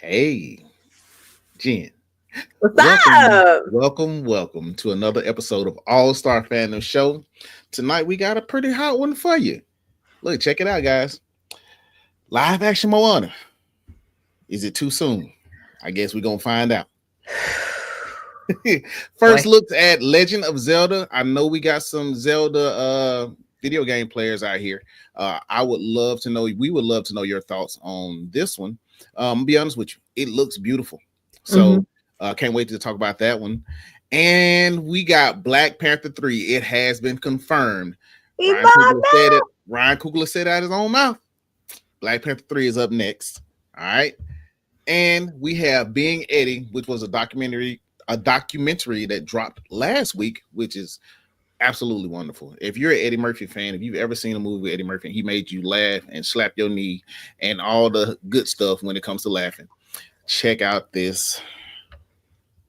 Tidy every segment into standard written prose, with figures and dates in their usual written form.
Hey, Jen. What's Welcome, up? welcome to another episode of All Star Fandom Show. Tonight we got a pretty hot one for you. Look, check it out, guys. Live action Moana. Is it too soon? I guess we're gonna find out. First Boy. looks at Legend of Zelda. I know we got some Zelda video game players out here. I would love to know, we would love to know your thoughts on this one. I'll be honest with you, it looks beautiful. So can't wait to talk about that one. And we got Black Panther 3. It has been confirmed. Ryan Coogler said out his own mouth. Black Panther 3 is up next. All right. And we have Being Eddie, which was a documentary that dropped last week, which is absolutely wonderful. If you're an Eddie Murphy fan, if you've ever seen a movie with Eddie Murphy, he made you laugh and slap your knee and all the good stuff when it comes to laughing. Check out this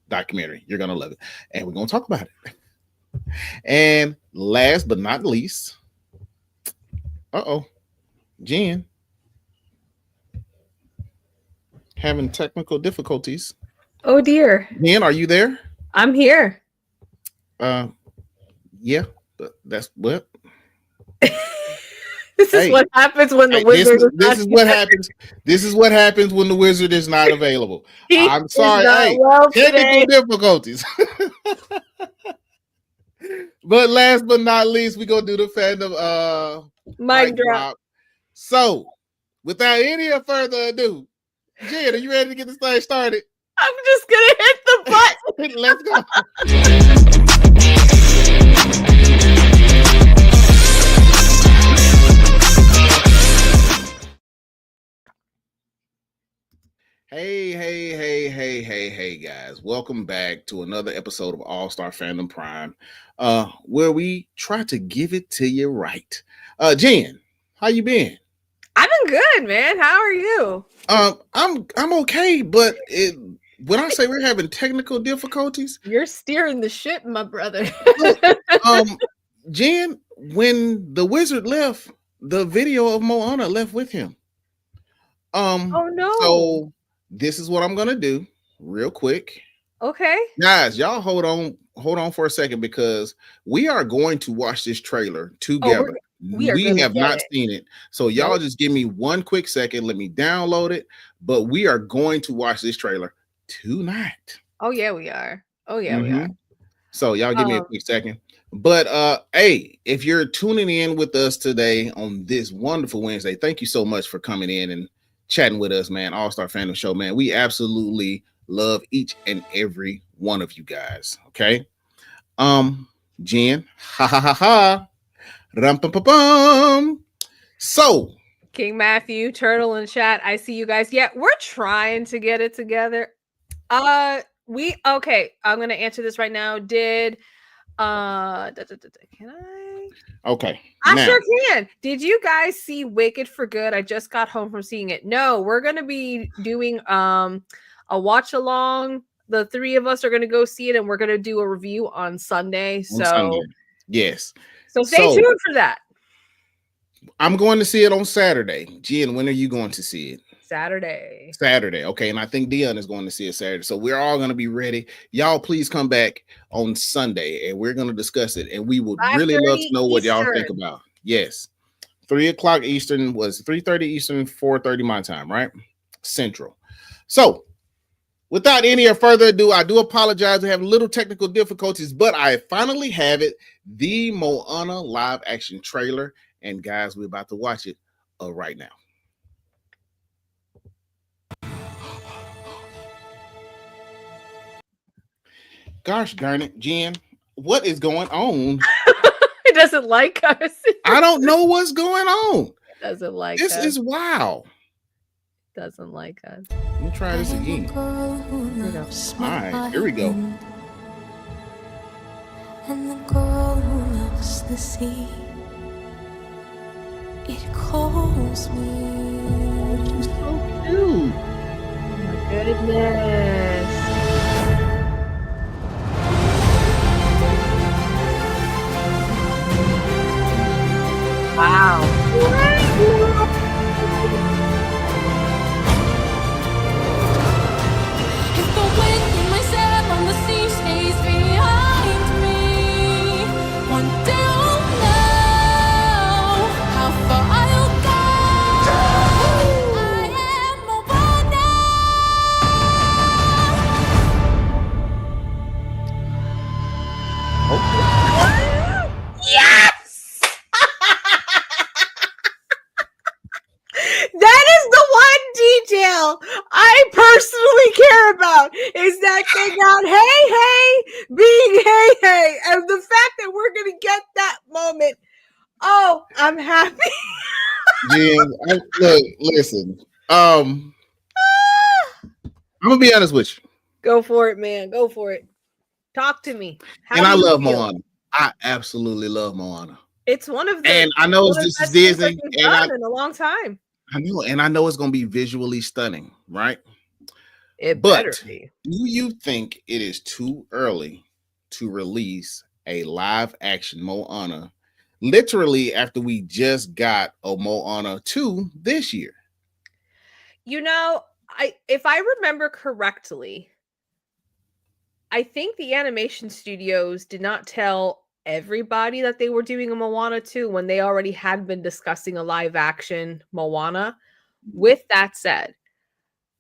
documentary. You're going to love it. And we're going to talk about it. And last but not least, Jen having technical difficulties. Oh dear. Jen, are you there? I'm here. Yeah, that's what. This is what happens when the wizard this is what happens. This is what happens when the wizard is not available. I'm sorry. Technical difficulties. But last but not least, we're gonna do the fandom mic drop. So, without any further ado, Jen, are you ready to get this thing started? I'm just gonna hit the button. Let's go. Hey, guys. Welcome back to another episode of All Star Fandom Prime, where we try to give it to you right. Jen, how you been? I've been good, man. How are you? I'm okay, but when I say we're having technical difficulties, you're steering the ship, my brother. Jen, when the wizard left, the video of Moana left with him. Oh no. So this is what I'm gonna do real quick. Okay. Guys, y'all hold on for a second, because we are going to watch this trailer together. We have not seen it. So y'all just give me one quick second. Let me download it. But we are going to watch this trailer tonight. Oh yeah, we are. We are. So y'all give me a quick second. But hey, if you're tuning in with us today on this wonderful Wednesday, thank you so much for coming in and chatting with us, man. All Star Fandom Show, man. We absolutely love each and every one of you guys. Okay. Jen, rum-pum-pum-pum. So King Matthew, Turtle in chat. I see you guys. Yeah, we're trying to get it together. I'm gonna answer this right now. Can I? Okay. I sure can. Did you guys see Wicked for Good? I just got home from seeing it. No, we're gonna be doing a watch along. The three of us are gonna go see it, and we're gonna do a review on Sunday. Yes. So stay tuned for that. I'm going to see it on Saturday. Jen, when are you going to see it? Saturday. Okay. And I think Dion is going to see it Saturday. So we're all going to be ready. Y'all, please come back on Sunday and we're going to discuss it. And we would really love to know what y'all think about. Yes. 3:00 Eastern was 3:30 Eastern, 4:30 my time, right? Central. So without any further ado, I do apologize. We have little technical difficulties, but I finally have it. The Moana live action trailer. And guys, we're about to watch it right now. Gosh darn it, Jen, what is going on? It doesn't like us. I don't know what's going on. It doesn't like this us. This is wow. It doesn't like us. Let me try this again. All right, here we go. And the girl who loves the sea, it calls me. She's so cute. Oh my goodness. Wow. all I personally care about is that they got hey being hey, and the fact that we're gonna get that moment. Oh, I'm happy. Jen, look, listen. I'm gonna be honest with you, Go for it, man. Go for it. Talk to me. How and do I you love feel? Moana. I absolutely love Moana, It's one of the and I know one of the this is best things that Disney, they've and done in a long time. I know it's gonna be visually stunning, right? It better But be. do you think it is too early to release a live action Moana literally after we just got a Moana 2 this year? You know, if I remember correctly, I think the animation studios did not tell everybody that they were doing a Moana 2 when they already had been discussing a live action Moana. With that said,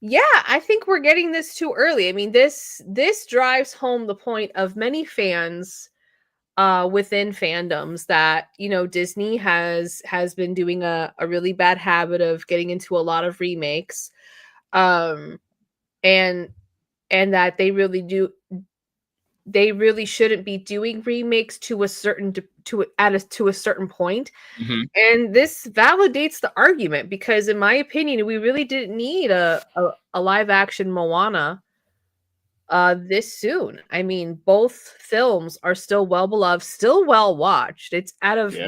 yeah, I think we're getting this too early. I mean, this drives home the point of many fans within fandoms that, you know, Disney has been doing a really bad habit of getting into a lot of remakes. Um and that they really shouldn't be doing remakes to a certain to a certain point. Mhm. And this validates the argument because in my opinion we really didn't need a live action Moana this soon. I mean, both films are still well beloved, still well watched. It's Yeah,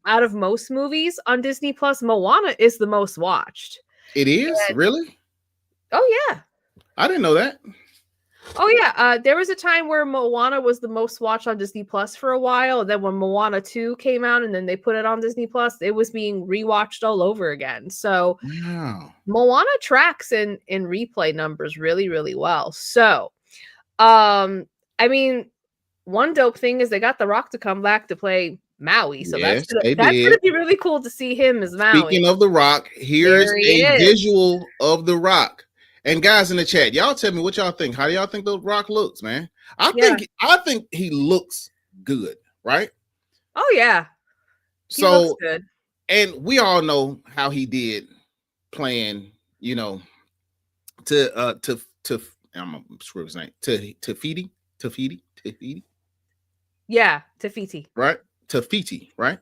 out of most movies on Disney Plus, Moana is the most watched. it is And, really. oh yeah. I didn't know that. Oh yeah, there was a time where Moana was the most watched on Disney Plus for a while. And then when Moana 2 came out and then they put it on Disney Plus, it was being rewatched all over again. So Wow. Moana tracks in replay numbers really, really well. So I mean, one dope thing is they got The Rock to come back to play Maui. So Yes, they that's did. gonna be really cool to see him as Maui. Speaking of The Rock, here's There he a is. visual of The Rock. And guys in the chat, y'all tell me what y'all think. How do y'all think The Rock looks, man? I think he looks good, right? Oh yeah. He So, looks good. and we all know how he did playing, you know, to I'm gonna screw his name. Tafiti, Yeah, Tafiti. right? Tafiti, right?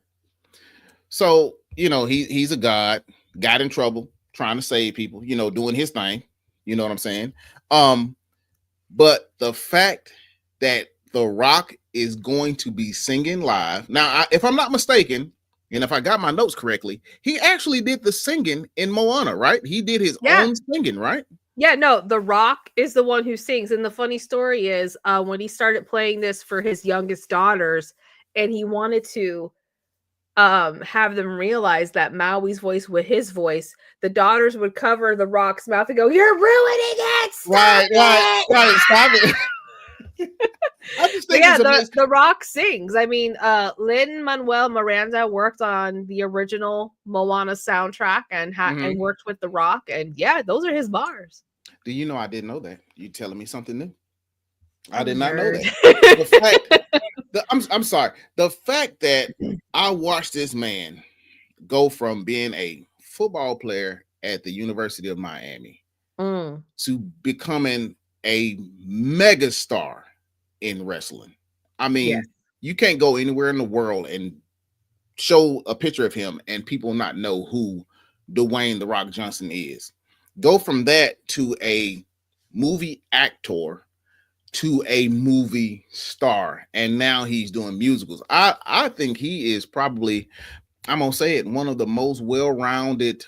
So, you know, he's a god, got in trouble, trying to save people, you know, doing his thing. You know what I'm saying? But the fact that The Rock is going to be singing live now, if I'm not mistaken, and if I got my notes correctly, he actually did the singing in Moana, right? He did his own singing, right? Yeah, no, The Rock is the one who sings. And the funny story is when he started playing this for his youngest daughters, and he wanted to have them realize that Maui's voice with his voice, the daughters would cover The Rock's mouth and go, "You're ruining it! Stop it!" Stop it. I just think Yeah, it's amazing. the Rock sings. I mean, Lin-Manuel Miranda worked on the original Moana soundtrack and and worked with The Rock, and yeah, those are his bars. Do you know I didn't know that? You telling me something new? I did not know that. I'm sorry. The fact that I watched this man go from being a football player at the University of Miami to becoming a mega star in wrestling. I mean, you can't go anywhere in the world and show a picture of him and people not know who Dwayne The Rock Johnson is. Go from that to a movie actor to a movie star, and now he's doing musicals. I think he is probably, I'm gonna say it, one of the most well-rounded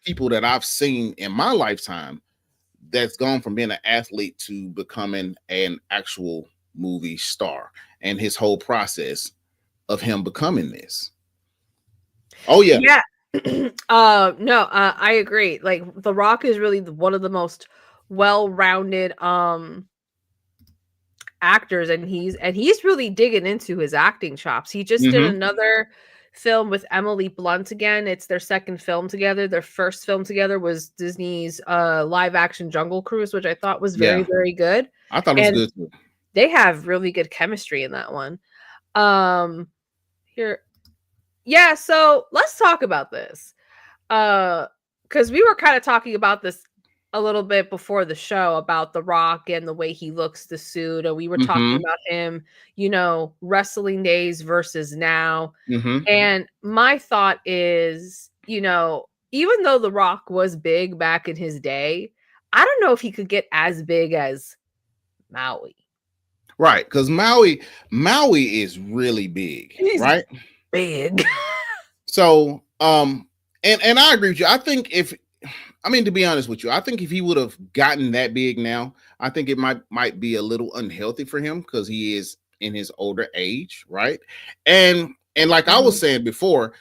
people that I've seen in my lifetime that's gone from being an athlete to becoming an actual movie star, and his whole process of him becoming this. Oh yeah. No, I agree. Like The Rock is really one of the most well-rounded actors, and he's really digging into his acting chops. He just did another film with Emily Blunt again. It's their second film together. Their first film together was Disney's live action Jungle Cruise, which I thought was very, very good. I thought it was good too. They have really good chemistry in that one. Here. Yeah, so let's talk about this. because we were kind of talking about this a little bit before the show about The Rock and the way he looks, the suit, and we were talking Mm-hmm. about him, wrestling days versus now. Mm-hmm. And my thought is, even though The Rock was big back in his day, I don't know if he could get as big as Maui. Right, because Maui is really big, He's right? big. So, and I agree with you. I think to be honest with you, I think if he would have gotten that big now, I think it might be a little unhealthy for him because he is in his older age, right? And like I was saying before,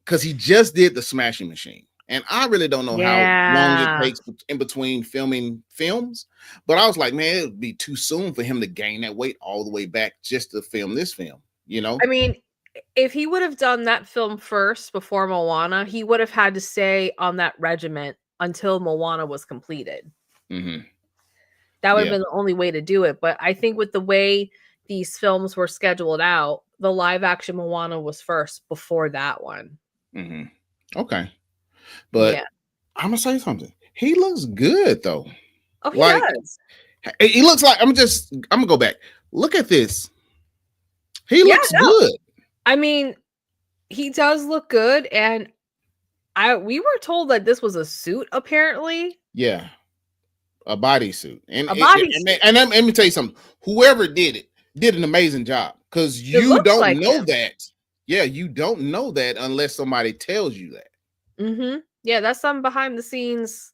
because he just did the Smashing Machine. And I really don't know how long it Yeah. takes in between filming films. But I was like, man, it would be too soon for him to gain that weight all the way back just to film this film, I mean, if he would have done that film first before Moana, he would have had to stay on that regiment until Moana was completed. Mm-hmm. That would have been the only way to do it. But I think with the way these films were scheduled out, the live action Moana was first before that one. Mm-hmm. Okay. But I'm gonna say something. He looks good though. Oh, he does. He looks like I'm gonna go back. Look at this. He looks good. I mean, he does look good, and we were told that this was a suit, apparently. Yeah, a bodysuit, and let me tell you something. Whoever did it did an amazing job because you don't know that. Yeah, you don't know that unless somebody tells you that. Mm-hmm. Yeah, that's some behind the scenes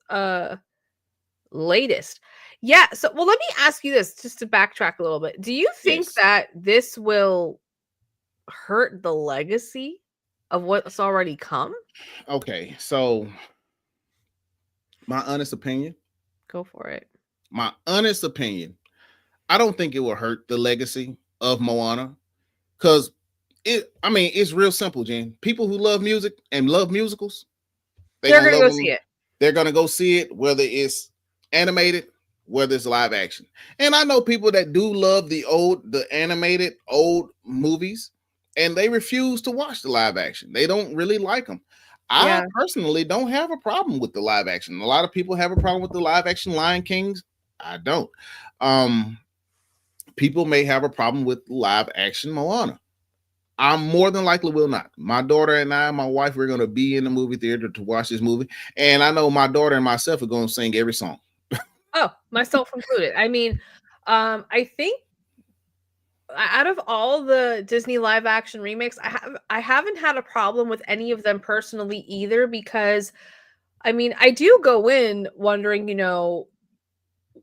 latest. Yeah, so let me ask you this just to backtrack a little bit. Do you think that this will hurt the legacy of what's already come? Okay, so my honest opinion. Go for it. My honest opinion. I don't think it will hurt the legacy of Moana because it's real simple, Jen. People who love music and love musicals, they're gonna go see it. They're gonna go see it, whether it's animated, whether it's live action. And I know people that do love the animated old movies, and they refuse to watch the live action. They don't really like them. I personally don't have a problem with the live action. A lot of people have a problem with the live action Lion Kings. I don't. People may have a problem with live action Moana. I more than likely will not. My daughter and I, my wife, we're going to be in the movie theater to watch this movie. And I know my daughter and myself are going to sing every song. Oh, myself included. I mean, I think out of all the Disney live action remakes, I haven't had a problem with any of them personally either, because I mean, I do go in wondering,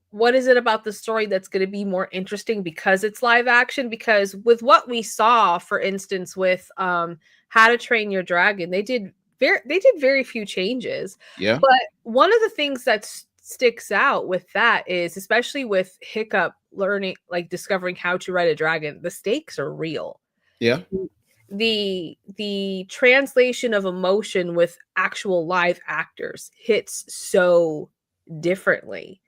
what is it about the story that's going to be more interesting because it's live action? Because with what we saw, for instance, with How to Train Your Dragon, they did very few changes. Yeah. But one of the things that sticks out with that is, especially with Hiccup learning, like discovering how to ride a dragon, the stakes are real. Yeah. The translation of emotion with actual live actors hits so differently.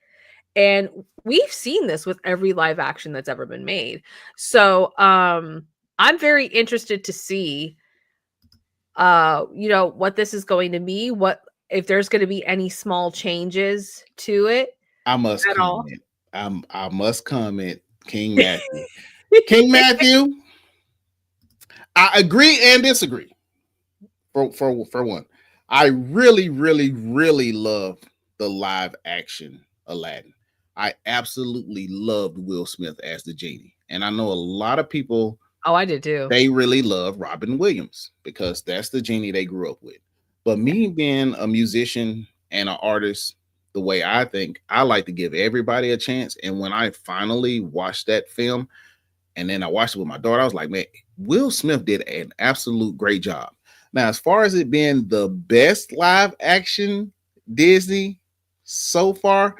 And we've seen this with every live action that's ever been made. So I'm very interested to see what this is going to be, what if there's going to be any small changes to it. I must comment. I must comment, King Matthew. King Matthew, I agree and disagree. For one, I really, really, really love the live action Aladdin. I absolutely loved Will Smith as the genie. And I know a lot of people. Oh, I did too. They really love Robin Williams because that's the genie they grew up with. But me being a musician and an artist, the way I think, I like to give everybody a chance. And when I finally watched that film, and then I watched it with my daughter, I was like, man, Will Smith did an absolute great job. Now, as far as it being the best live action Disney so far,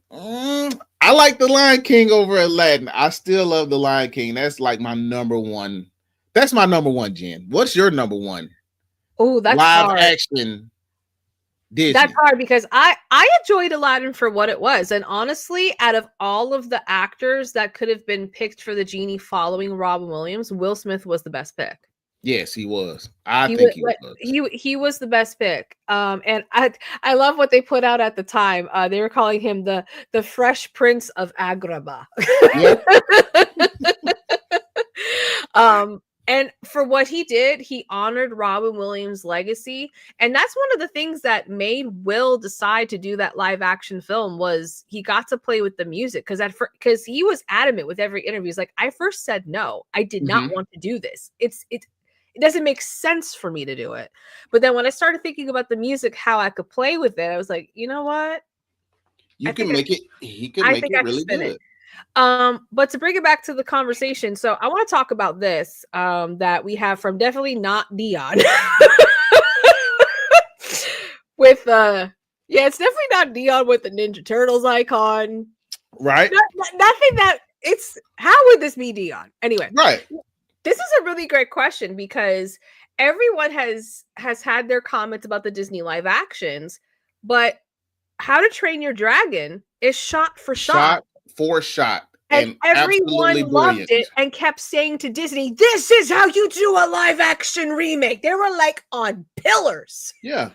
I like the Lion King over Aladdin. I still love the Lion King. That's like my number one. That's my number one, Jen. What's your number one? Oh, that's live hard. Action Disney. That's hard because I enjoyed Aladdin for what it was. And honestly, out of all of the actors that could have been picked for the genie following Robin Williams, Will Smith was the best pick. Yes, he was. I He think was he was. he was the best pick. And I love what they put out at the time. They were calling him the Fresh Prince of Agrabah. Yeah. um and for what he did, he honored Robin Williams' legacy, and that's one of the things that made Will decide to do that live action film was he got to play with the music because he was adamant with every interview. He's like, I first said no, I did not want to do this. It doesn't make sense for me to do it. But then when I started thinking about the music, how I could play with it, I was like, you know what? You I can think make it. He can I make think it I can really spin good. it. But to bring it back to the conversation, so I want to talk about this that we have from definitely not Dion. With yeah, it's definitely not Dion with the Ninja Turtles icon. Right. Nothing that it's how would this be Dion? Anyway, Right. this is a really great question because everyone has had their comments about the Disney live actions, but How to Train Your Dragon is shot for shot. Shot for shot. And everyone absolutely loved brilliant. it and kept saying to Disney, this is how you do a live action remake. They were like on pillars. Yeah.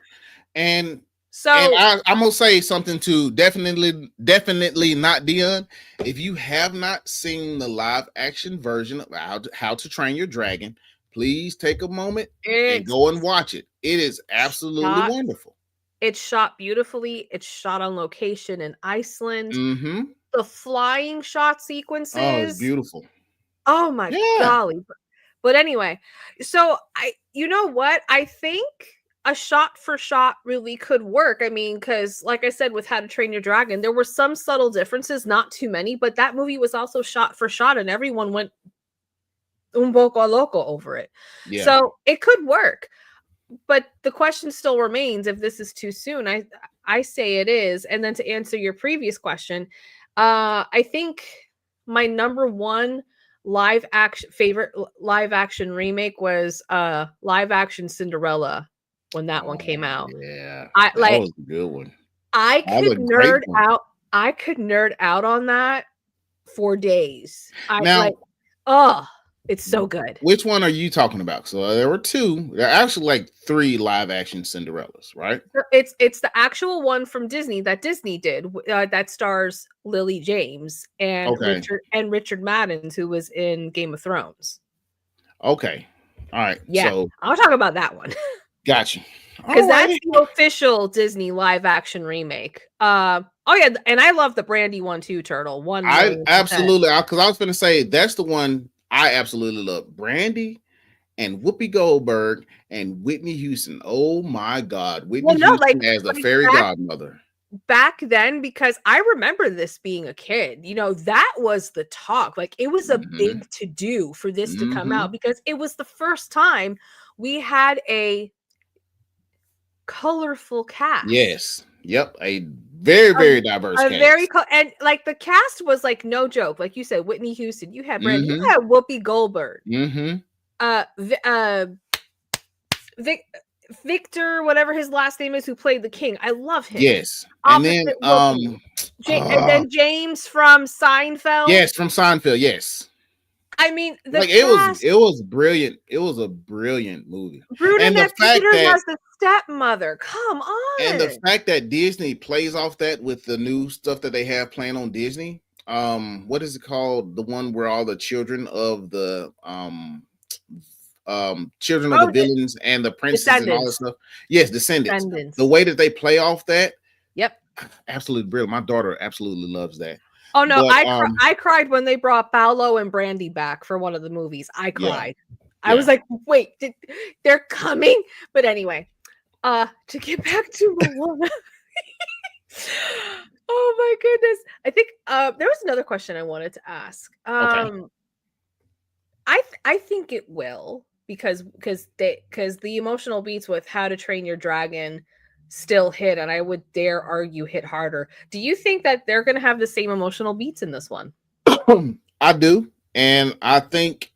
And So I'm gonna say something to definitely not Dion. If you have not seen the live action version of How to Train Your Dragon, please take a moment and go and watch it. It is absolutely wonderful. It's shot beautifully. It's shot on location in Iceland. Mm-hmm. The flying shot sequences. Oh, it's beautiful. Oh my golly. But anyway, so you know what? I think a shot for shot really could work. I mean, because like I said, with How to Train Your Dragon, there were some subtle differences, not too many, but that movie was also shot for shot, and everyone went un poco loco over it. Yeah. So it could work. But the question still remains if this is too soon. I say it is. And then to answer your previous question, I think my number one favorite live action remake was live action Cinderella when that one came out. Yeah. That was a good one. I could nerd out on that for days. It's so good. Which one are you talking about? So there were two. There are actually like 3 live action Cinderellas, right? It's the actual one from Disney that Disney did that stars Lily James and Richard Madden, who was in Game of Thrones. Okay. All right. Yeah. So I'll talk about that one. Gotcha. Because that's the official Disney live action remake. Oh yeah, and I love the Brandy one too, Turtle. I absolutely, because I was going to say that's the one I absolutely love. Brandy and Whoopi Goldberg and Whitney Houston. Oh my God, Whitney Houston as the fairy godmother. Back then, because I remember this being a kid, you know, that was the talk. Like it was a big to do for this to come out because it was the first time we had a colorful cast. Yes. Yep. A very diverse cast. And like the cast was like no joke. Like you said, Whitney Houston, you had Brandy, you had Whoopi Goldberg. Victor, whatever his last name is, who played the king. I love him. Yes. And then and then James from Seinfeld. Yes, from Seinfeld, yes. I mean, it was brilliant. It was a brilliant movie. And the fact that as the stepmother, come on. And the fact that Disney plays off that with the new stuff that they have playing on Disney. What is it called? The one where all the children of the the villains and the princes and all that stuff. Yes, Descendants. The way that they play off that. Yep. Absolutely brilliant. My daughter absolutely loves that. Oh no, I cried when they brought Paolo and Brandy back for one of the movies. I cried. Yeah. I was like, wait, they're coming? But anyway, to get back to Moana. Oh my goodness. I think there was another question I wanted to ask. I think it will because the emotional beats with How to Train Your Dragon still hit, and I would dare argue hit harder. Do you think that they're going to have the same emotional beats in this one? I do, and I think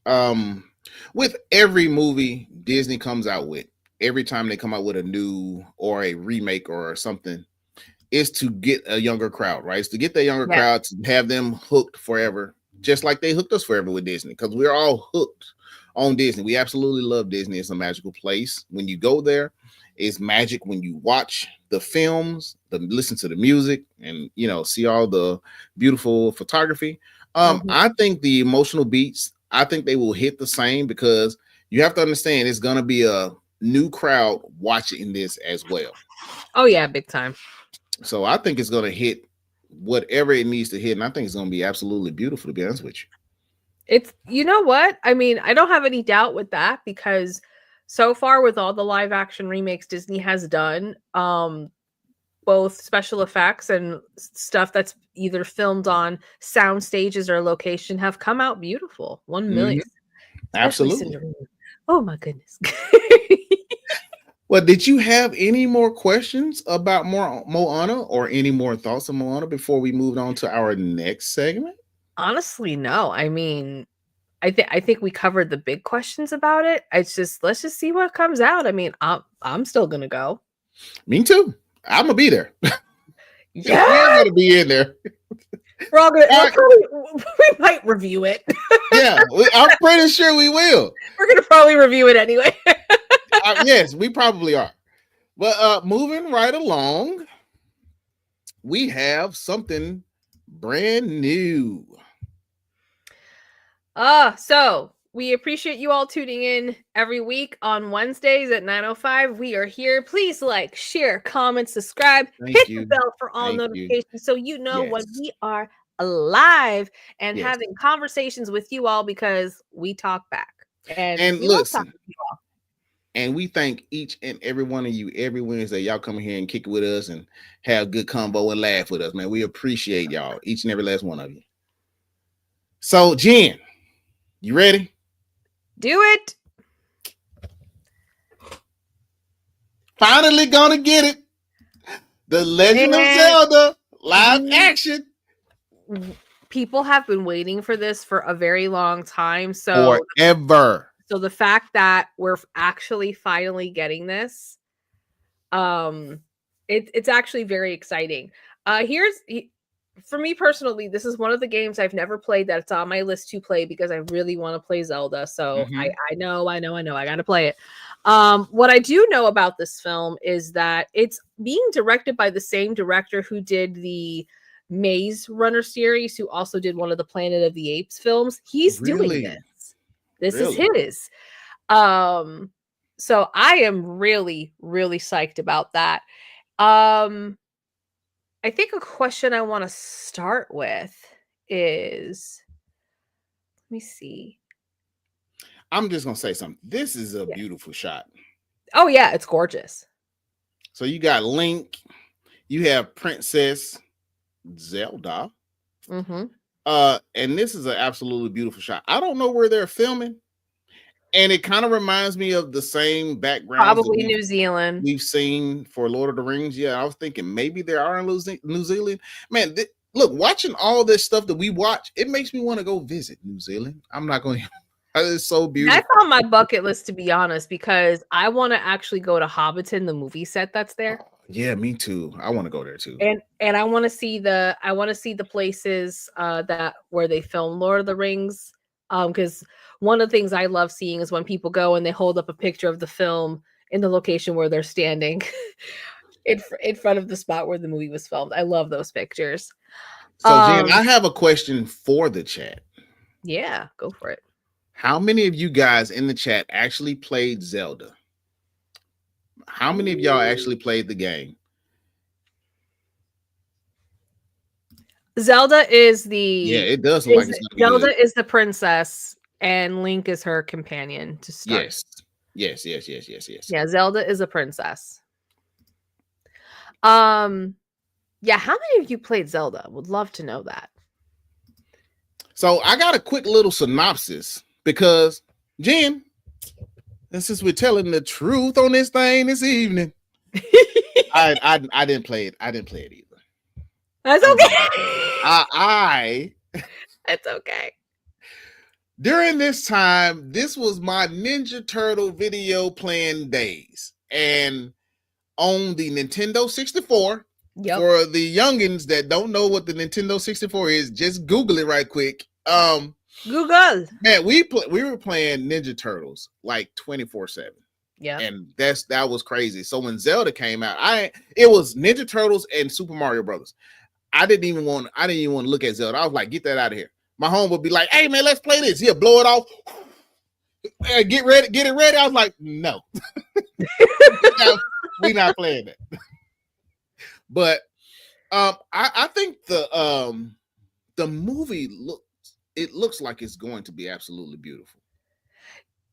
with every movie Disney comes out with, every time they come out with a new or a remake or something, is to get a younger crowd, right? It's to get that younger crowd, to have them hooked forever, just like they hooked us forever with Disney, because we're all hooked on Disney. We absolutely love Disney. It's a magical place. When you go there, it's magic when you watch the films, listen to the music, and see all the beautiful photography. Mhm. I think the emotional beats, I think they will hit the same because you have to understand it's gonna be a new crowd watching this as well. Oh yeah, big time. So I think it's gonna hit whatever it needs to hit, and I think it's gonna be absolutely beautiful, to be honest with you. It's, you know what? I mean, I don't have any doubt with that because so far with all the live action remakes Disney has done, both special effects and stuff that's either filmed on sound stages or location have come out beautiful. 1 million. Especially Absolutely. Cinderella. Oh my goodness. Well, did you have any more questions about Moana or any more thoughts on Moana before we moved on to our next segment? Honestly, no. I mean, I think we covered the big questions about it. It's just, let's just see what comes out. I mean, I'm still gonna go. Me too. I'm gonna be there. Yeah, We're gonna be in there. we're all gonna. We might review it. Yeah, I'm pretty sure we will. We're gonna probably review it anyway. Yes, we probably are. But moving right along, we have something brand new. So we appreciate you all tuning in every week on Wednesdays at 9:05. We are here. Please like, share, comment, subscribe, hit the bell for all notifications so you know when we are live and having conversations with you all because we talk back. And listen, and we thank each and every one of you every Wednesday. Y'all come here and kick it with us and have good combo and laugh with us, man. We appreciate y'all, each and every last one of you. So, Jen, you ready? Do it. Finally gonna get it. The Legend of Zelda live action. People have been waiting for this for a very long time. So forever. So the fact that we're actually finally getting this, it's actually very exciting. For me personally, this is one of the games I've never played that's on my list to play because I really want to play Zelda. So I know, I got to play it. What I do know about this film is that it's being directed by the same director who did the Maze Runner series, who also did one of the Planet of the Apes films. He's doing this. This is his. So I am really, really psyched about that. I think a question I want to start with is, let me see. I'm just gonna say something. This is a beautiful shot. Oh yeah, it's gorgeous. So you got Link, you have Princess Zelda. And this is an absolutely beautiful shot. I don't know where they're filming, and it kind of reminds me of the same background. Probably New Zealand. We've seen for Lord of the Rings. Yeah, I was thinking maybe they are in New Zealand. Man, look, watching all this stuff that we watch, it makes me want to go visit New Zealand. I'm not going to. It's so beautiful. That's on my bucket list, to be honest, because I want to actually go to Hobbiton, the movie set that's there. Yeah, me too. I want to go there too. And I want to see the places that where they film Lord of the Rings. Because one of the things I love seeing is when people go and they hold up a picture of the film in the location where they're standing in front of the spot where the movie was filmed. I love those pictures. So, Jen, I have a question for the chat. Yeah, go for it. How many of you guys in the chat actually played Zelda? How many of y'all actually played the game? Zelda is the it does look like it's gonna be Zelda good. is the princess and Link is her companion to start. Yes. Yeah, Zelda is a princess. Yeah, how many of you played Zelda? Would love to know that. So I got a quick little synopsis because Jen, and since we're telling the truth on this thing this evening, I didn't play it. I didn't play it either. That's okay. It's okay. During this time, this was my Ninja Turtle video playing days. And on the Nintendo 64, for the youngins that don't know what the Nintendo 64 is, just Google it right quick. Google. Man, we were playing Ninja Turtles like 24/7. Yeah. And that was crazy. So when Zelda came out, it was Ninja Turtles and Super Mario Brothers. I didn't even want to look at Zelda. I was like, get that out of here. My home would be like, hey man, let's play this. Yeah, blow it off. Get it ready. I was like, no. We're not playing that. But I think the movie looks like it's going to be absolutely beautiful.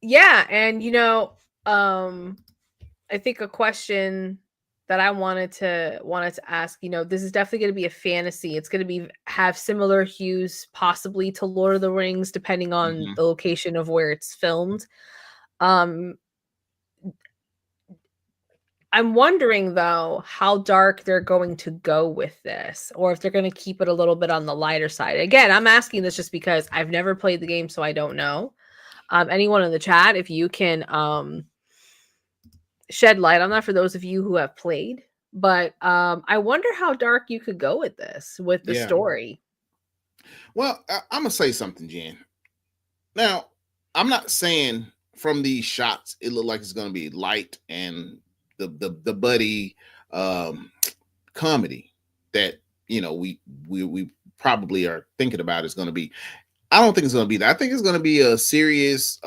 Yeah, and I think a question that I wanted to ask, this is definitely going to be a fantasy. It's going to have similar hues possibly to Lord of the Rings, depending on the location of where it's filmed. I'm wondering though how dark they're going to go with this, or if they're going to keep it a little bit on the lighter side. Again, I'm asking this just because I've never played the game, so I don't know. Anyone in the chat, if you can shed light on that for those of you who have played. But I wonder how dark you could go with this, with the story. Well, I'm gonna say something, Jen. Now, I'm not saying from these shots it looked like it's gonna be light and the buddy comedy that we probably are thinking about is gonna be. I don't think it's gonna be that. I think it's gonna be a serious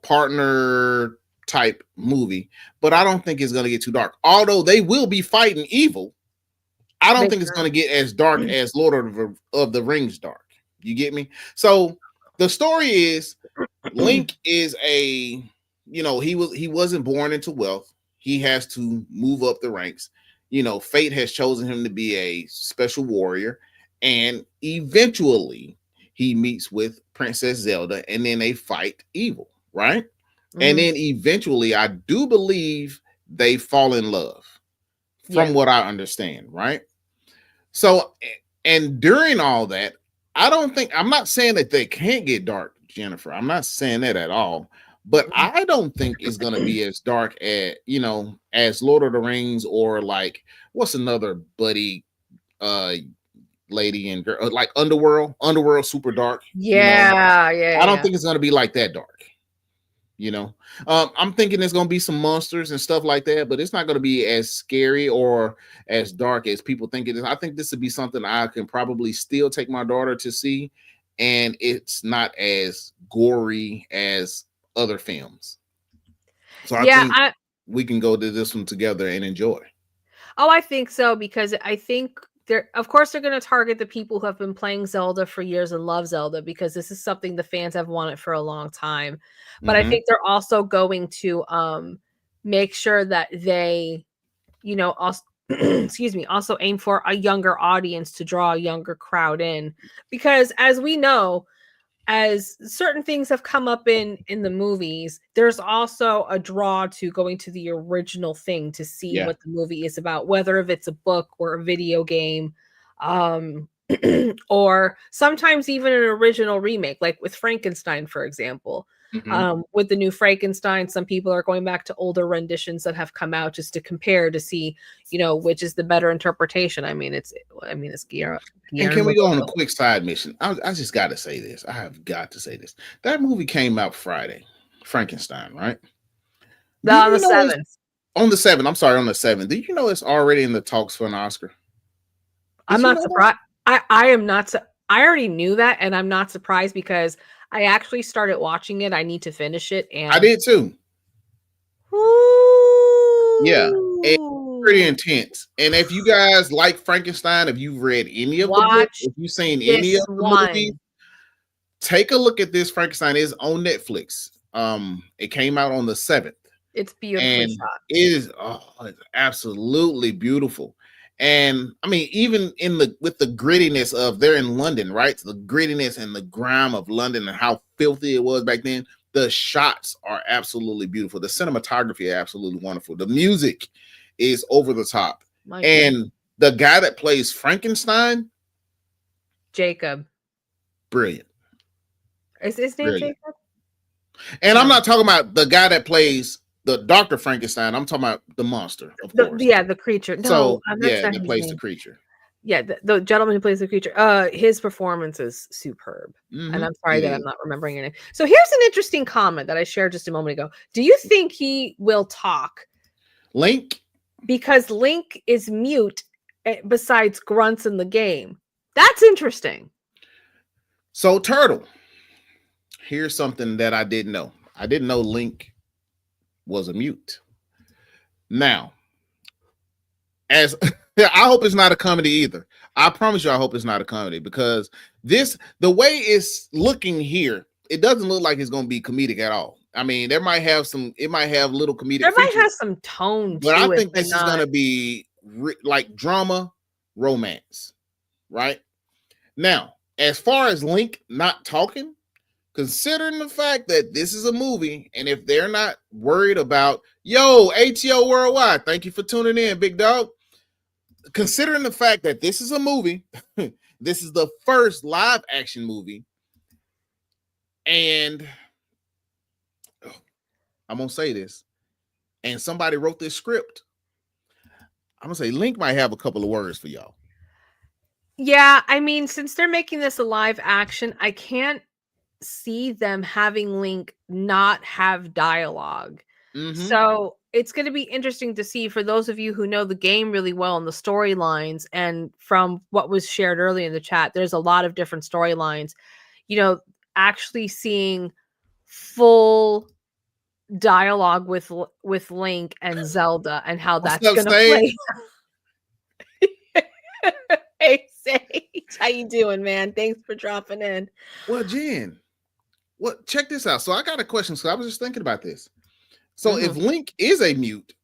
partner type movie, but I don't think it's going to get too dark. Although they will be fighting evil, I don't think it's going to get as dark as Lord of the Rings dark. You get me? So the story is Link is he wasn't born into wealth. He has to move up the ranks. Fate has chosen him to be a special warrior, and eventually he meets with Princess Zelda, and then they fight evil, right? And then eventually, I do believe they fall in love, from what I understand, right? So, and during all that, I'm not saying that they can't get dark, Jennifer. I'm not saying that at all. But I don't think it's going to be as dark as Lord of the Rings, or like, what's another buddy lady and girl, like Underworld super dark. I don't think it's going to be like that dark. I'm thinking there's gonna be some monsters and stuff like that, but it's not gonna be as scary or as dark as people think it is. I think this would be something I can probably still take my daughter to see, and it's not as gory as other films. So I think we can go to this one together and enjoy. Oh, I think so, because I think they're going to target the people who have been playing Zelda for years and love Zelda, because this is something the fans have wanted for a long time. But I think they're also going to make sure that they, also, also aim for a younger audience, to draw a younger crowd in. Because as we know, as certain things have come up in the movies, there's also a draw to going to the original thing to see what the movie is about, whether if it's a book or a video game, or sometimes even an original remake, like with Frankenstein, for example. With the new Frankenstein, some people are going back to older renditions that have come out just to compare, to see, which is the better interpretation. It's Guillermo. And can we go on a quick side mission? I just got to say this. I have got to say this. That movie came out Friday, Frankenstein, right? On the 7th. On the 7th. I'm sorry, on the 7th. Do you know it's already in the talks for an Oscar? I'm not surprised. I am not. I already knew that, and I'm not surprised, because I actually started watching it. I need to finish it, and I did too. Ooh. Yeah, it's pretty intense. And if you guys like Frankenstein, if you've read any of the books, if you've seen any of the movies, take a look at this. Frankenstein is on Netflix. It came out on the 7th. It's beautifully shot. It is it's absolutely beautiful. And I mean, even with the grittiness of, they're in London, right? The grittiness and the grime of London and how filthy it was back then. The shots are absolutely beautiful. The cinematography is absolutely wonderful. The music is over the top. And the guy that plays Frankenstein, Jacob, brilliant. Is his name Jacob? And I'm not talking about the guy that plays the Dr. Frankenstein. I'm talking about the monster, of course. The creature. No, that plays the creature. Yeah, the gentleman who plays the creature, his performance is superb. And I'm sorry that I'm not remembering your name. So here's an interesting comment that I shared just a moment ago. Do you think he will talk? Link? Because Link is mute besides grunts in the game. That's interesting. So, Turtle, here's something that I didn't know. I didn't know Link was a mute. Now, as I hope it's not a comedy either. I promise you, I hope it's not a comedy, because the way it's looking here, it doesn't look like it's going to be comedic at all. I mean, it might have little comedic. There might have some tone, but I think this is going to be like drama, romance, right? Now, as far as Link not talking, considering the fact that this is a movie, and if they're not worried about, yo, ATO Worldwide, thank you for tuning in, big dog. Considering the fact that this is a movie, this is the first live action movie, and I'm going to say this, and somebody wrote this script, I'm going to say Link might have a couple of words for y'all. Yeah, I mean, since they're making this a live action, I can't see them having Link not have dialogue. So it's going to be interesting to see, for those of you who know the game really well and the storylines, and from what was shared earlier in the chat, there's a lot of different storylines, actually seeing full dialogue with Link and Zelda and how that's going to play. Hey, Sage, how you doing, man? Thanks for dropping in. Well, Jen, check this out. So I got a question. So I was just thinking about this. So if Link is a mute,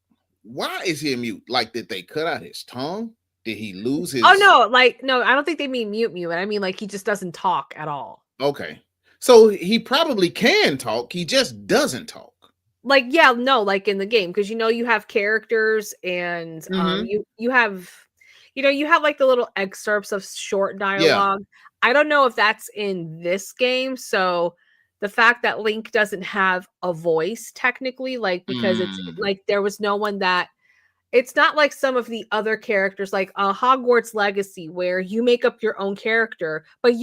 why is he a mute? Like, did they cut out his tongue? Did he lose his? Oh, no, no, I don't think they mean mute. I mean, like, he just doesn't talk at all. Okay. So he probably can talk. He just doesn't talk. Like, yeah, no, like in the game, because, you have characters, and you have, you have like the little excerpts of short dialogue. Yeah. I don't know if that's in this game. So the fact that Link doesn't have a voice technically, like, because it's like there was no one that, it's not like some of the other characters, like Hogwarts Legacy, where you make up your own character, but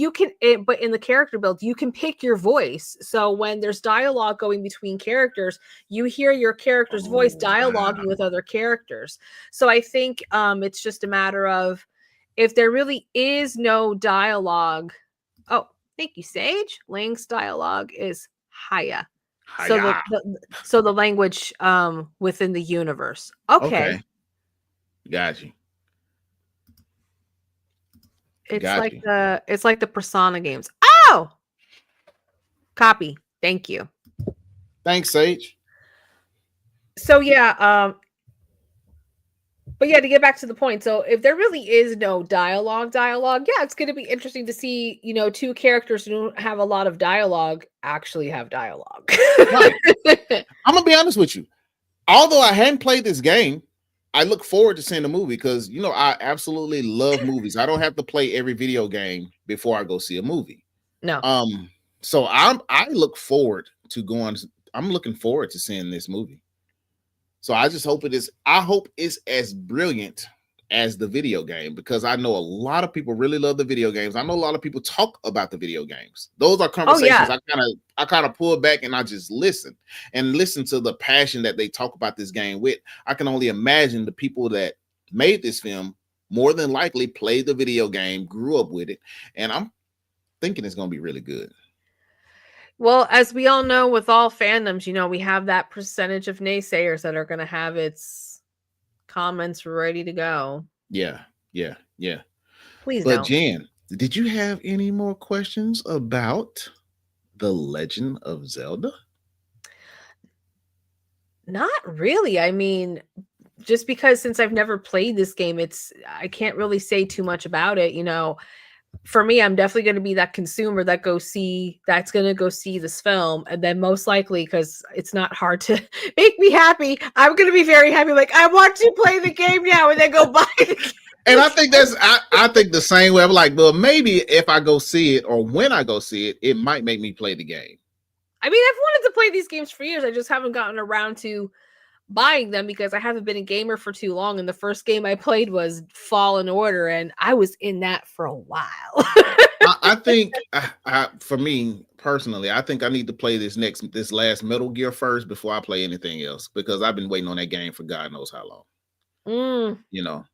but in the character build, you can pick your voice. So when there's dialogue going between characters, you hear your character's voice dialoguing with other characters. So I think it's just a matter of, if there really is no dialogue. Oh, thank you, Sage. Link's dialogue is Haya. So the language within the universe. Okay. Got you. It's like the Persona games. Oh, copy. Thank you. Thanks, Sage. So yeah, but yeah, to get back to the point, so if there really is no dialogue, yeah, it's going to be interesting to see, two characters who don't have a lot of dialogue actually have dialogue. Right. I'm going to be honest with you. Although I hadn't played this game, I look forward to seeing the movie, because, I absolutely love movies. I don't have to play every video game before I go see a movie. No. So I look forward to I'm looking forward to seeing this movie. So I just hope I hope it's as brilliant as the video game, because I know a lot of people really love the video games. I know a lot of people talk about the video games. Those are conversations I kind of pull back and I just listen to the passion that they talk about this game with. I can only imagine the people that made this film more than likely played the video game, grew up with it, and I'm thinking it's going to be really good. Well, as we all know, with all fandoms, we have that percentage of naysayers that are going to have its comments ready to go. Yeah. Please but don't. Jan, did you have any more questions about The Legend of Zelda? Not really. I mean, just because since I've never played this game, I can't really say too much about it. For me, I'm definitely going to be that consumer that's going to go see this film. And then most likely, because it's not hard to make me happy, I'm going to be very happy. Like, I want to play the game now, and then go buy the game. And I think I think the same way. I'm like, well, maybe if I go see it, or when I go see it, it might make me play the game. I mean, I've wanted to play these games for years. I just haven't gotten around to buying them because I haven't been a gamer for too long. And the first game I played was Fallen Order, and I was in that for a while. I think for me personally, I think I need to play this last Metal Gear first before I play anything else, because I've been waiting on that game for God knows how long. You know,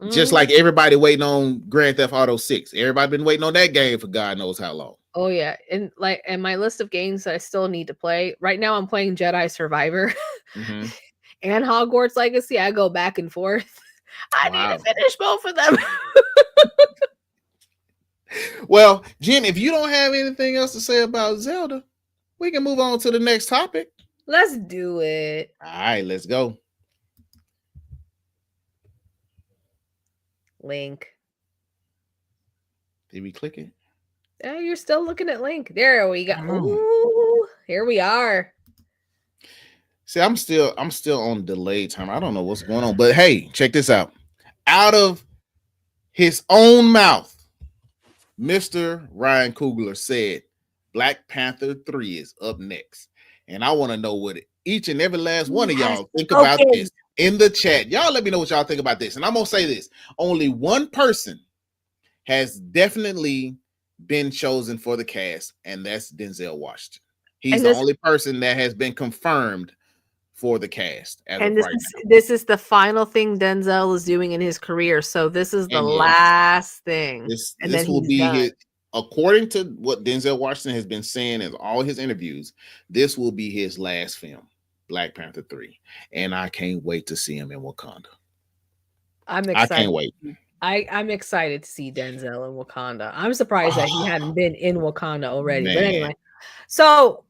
just like everybody waiting on Grand Theft Auto 6. Everybody been waiting on that game for God knows how long. Oh yeah, and my list of games that I still need to play right now, I'm playing Jedi Survivor and Hogwarts Legacy. I go back and forth. I need to finish both of them. Well, Jen, if you don't have anything else to say about Zelda, we can move on to the next topic. Let's do it. All right, let's go. Link. Did we click it? Oh, you're still looking at Link. There we go. Ooh, here we are. See, I'm still on delayed time. I don't know what's going on, but hey, check this out. Out of his own mouth, Mr. Ryan Coogler said Black Panther 3 is up next. And I want to know what each and every last one of y'all think about this in the chat. Y'all let me know what y'all think about this. And I'm going to say this. Only one person has definitely been chosen for the cast, and that's Denzel Washington. He's the only person that has been confirmed for the cast. This is the final thing Denzel is doing in his career. So this is the last thing. This will be his, according to what Denzel Washington has been saying in all his interviews, this will be his last film, Black Panther 3. And I can't wait to see him in Wakanda. I'm excited. I can't wait. I'm excited to see Denzel in Wakanda. I'm surprised that he hadn't been in Wakanda already. Man. But anyway, so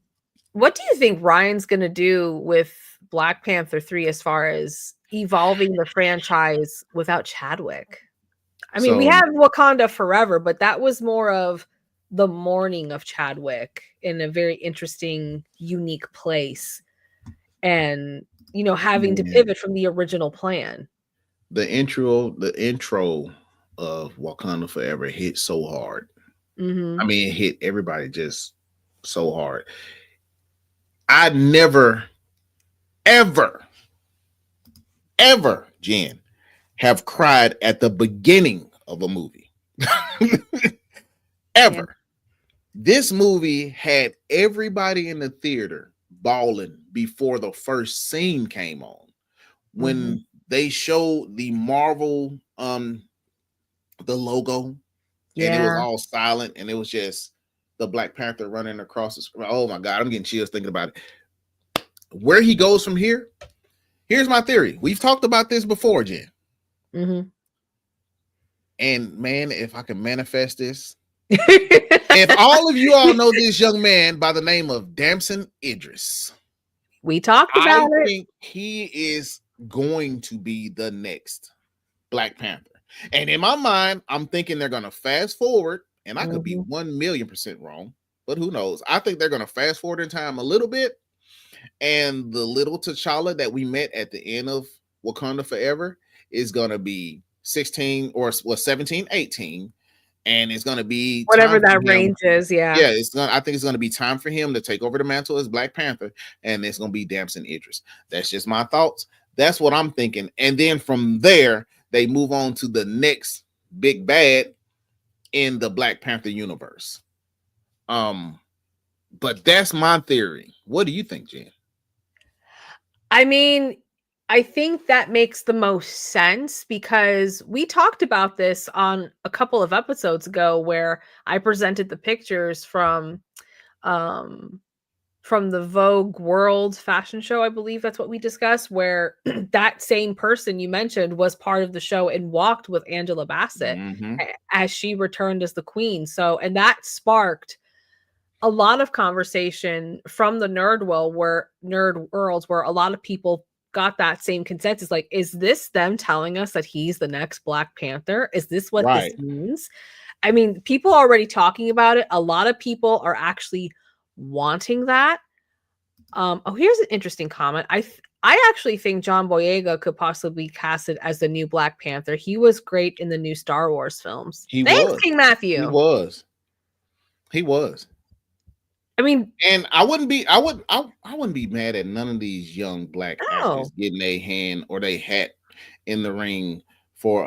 what do you think Ryan's going to do with Black Panther 3 as far as evolving the franchise without Chadwick? I mean, we have Wakanda Forever, but that was more of the mourning of Chadwick in a very interesting, unique place. And, you know, having to pivot from the original plan. The intro of Wakanda Forever hit so hard. I mean, it hit everybody just so hard. I never, ever, Jen, have cried at the beginning of a movie. Ever. Yeah. This movie had everybody in the theater bawling before the first scene came on. When they showed the Marvel, the logo, and it was all silent, and it was just the Black Panther running across the screen. Oh my God, I'm getting chills thinking about it. Where he goes from here, here's my theory. We've talked about this before, Jen. And man, if I can manifest this, if all of you all know this young man by the name of Damson Idris, we talked about it. I think he is going to be the next Black Panther. And in my mind, I'm thinking they're going to fast forward, and I could be 1,000,000% wrong, but who knows? I think they're going to fast forward in time a little bit, and the little T'Challa that we met at the end of Wakanda Forever is going to be 16 or 17, 18, and it's going to be whatever that range is. Yeah, I think it's going to be time for him to take over the mantle as Black Panther, and it's going to be Damson Idris. That's just my thoughts. That's what I'm thinking. And then from there, they move on to the next big bad in the Black Panther universe. But that's my theory. What do you think, Jen? I mean, I think that makes the most sense because we talked about this on a couple of episodes ago where I presented the pictures from the Vogue World fashion show. I believe that's what we discussed, where that same person you mentioned was part of the show and walked with Angela Bassett as she returned as the queen. So, and that sparked a lot of conversation from the nerd world where a lot of people got that same consensus. Like, is this them telling us that he's the next Black Panther? Is this what this means? I mean, people are already talking about it. A lot of people are actually wanting that. Here's an interesting comment. I actually think John Boyega could possibly be casted as the new Black Panther. He was great in the new Star Wars films. Thanks, King Matthew. He was. I mean, And I wouldn't be mad at none of these young black actors no. getting their hand or their hat in the ring for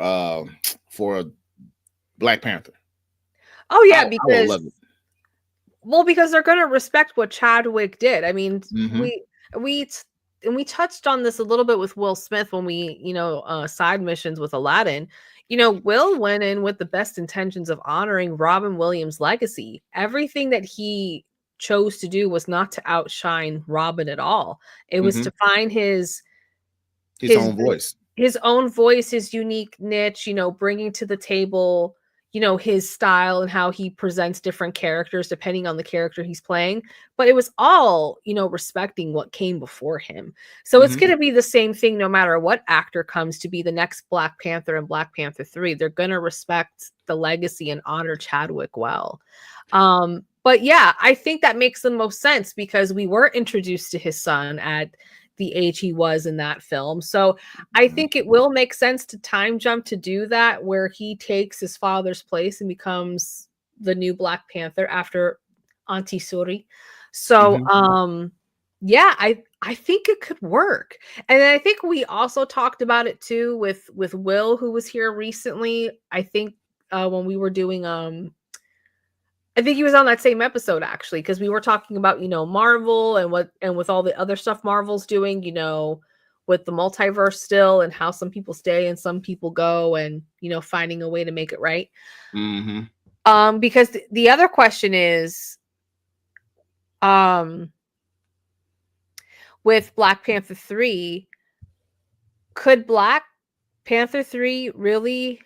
Black Panther. Oh I yeah, would love it. because they're going to respect what Chadwick did. I mean, Mm-hmm. we t- and we touched on this a little bit with Will Smith when we, side missions with Aladdin. Will went in with the best intentions of honoring Robin Williams' legacy. Everything that he chose to do was not to outshine Robin at all. It was Mm-hmm. to find His his own voice. his own voice, his unique niche, bringing to the table, his style and how he presents different characters depending on the character he's playing. But it was all, respecting what came before him. So it's Mm-hmm. going to be the same thing no matter what actor comes to be the next Black Panther and Black Panther 3. They're going to respect the legacy and honor Chadwick well. But yeah, I think that makes the most sense because we were introduced to his son at the age he was in that film. So I think it will make sense to time jump to do that, where he takes his father's place and becomes the new Black Panther after Auntie Suri. So Mm-hmm. yeah, I think it could work. And I think we also talked about it too with Will, who was here recently. I think when we were doing I think he was on that same episode actually, because we were talking about, Marvel and with all the other stuff Marvel's doing, with the multiverse still and how some people stay and some people go and, finding a way to make it right. Mm-hmm. Because the other question is, with Black Panther 3, could Black Panther 3 really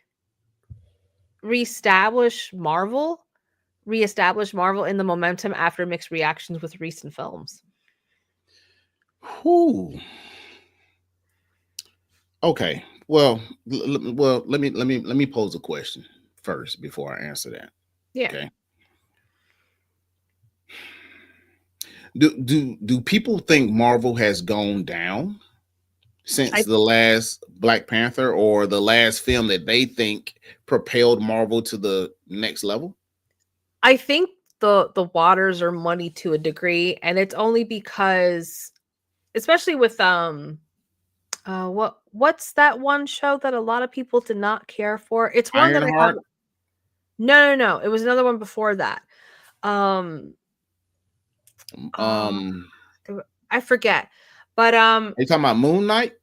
reestablish Marvel in the momentum after mixed reactions with recent films? Whew. Okay. Well, let me pose a question first before I answer that. Yeah. Okay. Do people think Marvel has gone down since the last Black Panther or the last film that they think propelled Marvel to the next level? I think the waters are muddy to a degree, and it's only because, especially with what's that one show that a lot of people did not care for? It's one that I have. Ironheart? No. It was another one before that. Uh, I forget. But Are you talking about Moon Knight?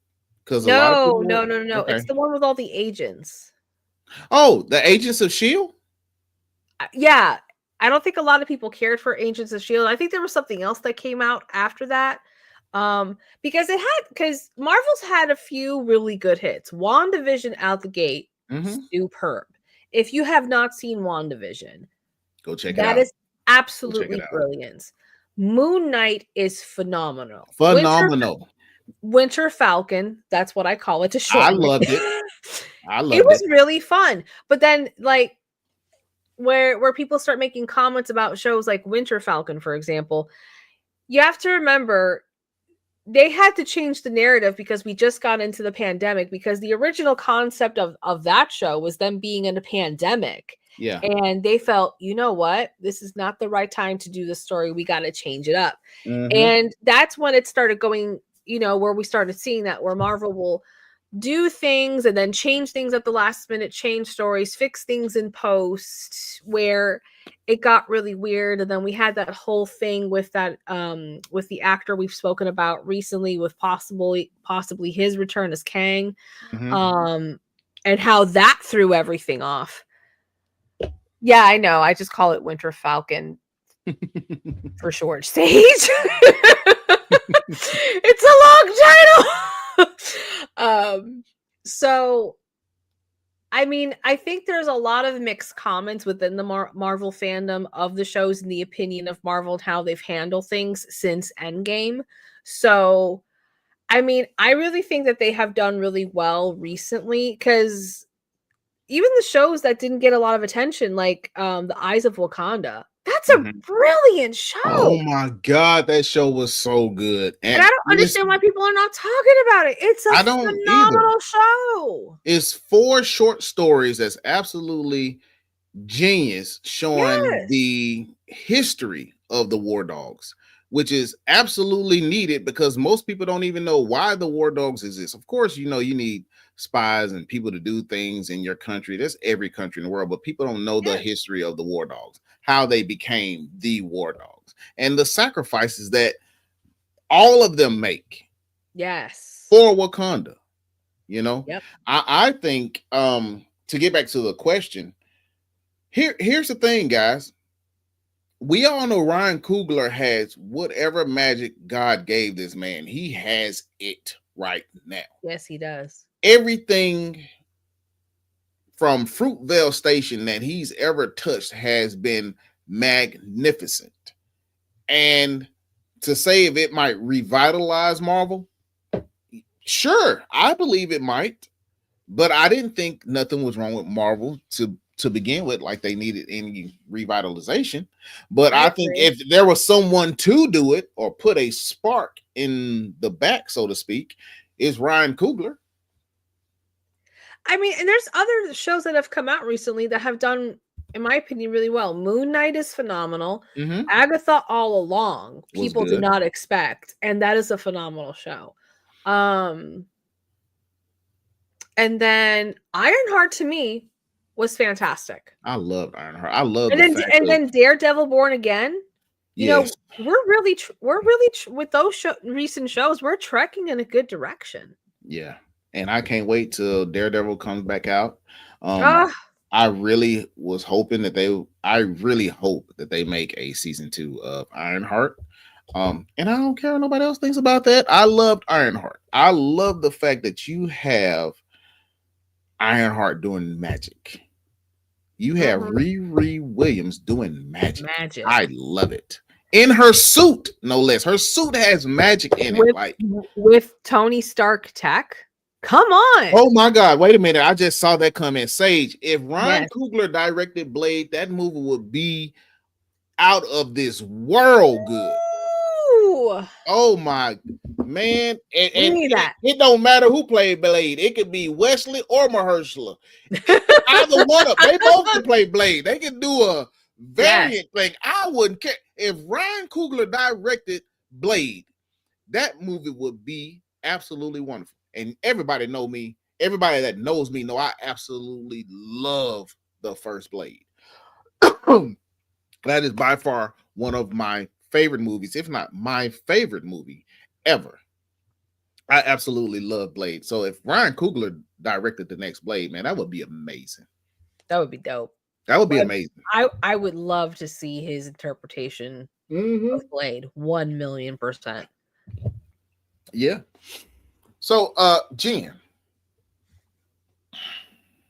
Because a lot of no. people. Okay. It's the one with all the agents. Oh, the Agents of Shield. Yeah, I don't think a lot of people cared for Agents of Shield. I think there was something else that came out after that. Because Marvel's had a few really good hits. WandaVision out the gate, superb. If you have not seen WandaVision, go check it that out. is absolutely brilliant. Moon Knight is phenomenal. Winter Falcon, that's what I call it to shorten. I loved it. It was really fun. But then, like, where people start making comments about shows like Winter Falcon, for example, you have to remember they had to change the narrative because we just got into the pandemic, because the original concept of that show was them being in a pandemic. Yeah. And they felt, you know what? This is not the right time to do the story. We got to change it up. Mm-hmm. And that's when it started going, where we started seeing that, where Marvel will do things and then change things at the last minute, change stories, fix things in post, where it got really weird. And then we had that whole thing with that with the actor we've spoken about recently, with possibly his return as Kang, and how that threw everything off. Yeah, I know, I just call it Winter Falcon for short stage. It's a long title. So I mean, I think there's a lot of mixed comments within the Marvel fandom of the shows and the opinion of Marvel and how they've handled things since Endgame. So, I mean, I really think that they have done really well recently, because even the shows that didn't get a lot of attention, like The Eyes of Wakanda, that's a brilliant show. Oh my God, that show was so good. And I don't understand why people are not talking about it. It's a phenomenal show. It's 4 short stories that's absolutely genius, showing the history of the war dogs, which is absolutely needed because most people don't even know why the war dogs exist. Of course, you need spies and people to do things in your country. There's every country in the world, but people don't know the history of the war dogs, how they became the war dogs, and the sacrifices that all of them make. Yes. For Wakanda. Yep. I think to get back to the question, here's the thing, guys. We all know Ryan Coogler has whatever magic God gave this man. He has it right now. Yes, he does. Everything from Fruitvale Station that he's ever touched has been magnificent. And to say if it might revitalize Marvel, sure, I believe it might. But I didn't think nothing was wrong with Marvel to begin with, like they needed any revitalization. But I think if there was someone to do it or put a spark in the back, so to speak, is Ryan Coogler. I mean, and there's other shows that have come out recently that have done, in my opinion, really well. Moon Knight is phenomenal. Mm-hmm. Agatha All Along, people did not expect, and that is a phenomenal show. And then Ironheart to me was fantastic. I loved Ironheart. I love then Daredevil Born Again. You know, we're really with those recent shows, we're trekking in a good direction. Yeah. And I can't wait till Daredevil comes back out. I really was hoping that I really hope that they make a season 2 of Ironheart. And I don't care what nobody else thinks about that. I loved Ironheart. I love the fact that you have Ironheart doing magic. You have Riri Williams doing magic. I love it. In her suit, no less. Her suit has magic in it. With Tony Stark tech. Come on. Oh my God. Wait a minute. I just saw that comment. Sage, if Ryan Coogler directed Blade, that movie would be out of this world good. Ooh. Oh my man. And that. It don't matter who played Blade. It could be Wesley or Mahershala. Either one of them. They both can play Blade. They can do a variant thing. I wouldn't care. If Ryan Coogler directed Blade, that movie would be absolutely wonderful. And everybody know me. Everybody that knows me know I absolutely love the first Blade. That is by far one of my favorite movies, if not my favorite movie ever. I absolutely love Blade. So if Ryan Coogler directed the next Blade, man, that would be amazing. That would be dope. That would be amazing. I would love to see his interpretation of Blade 1,000,000%. Yeah. So, Jen.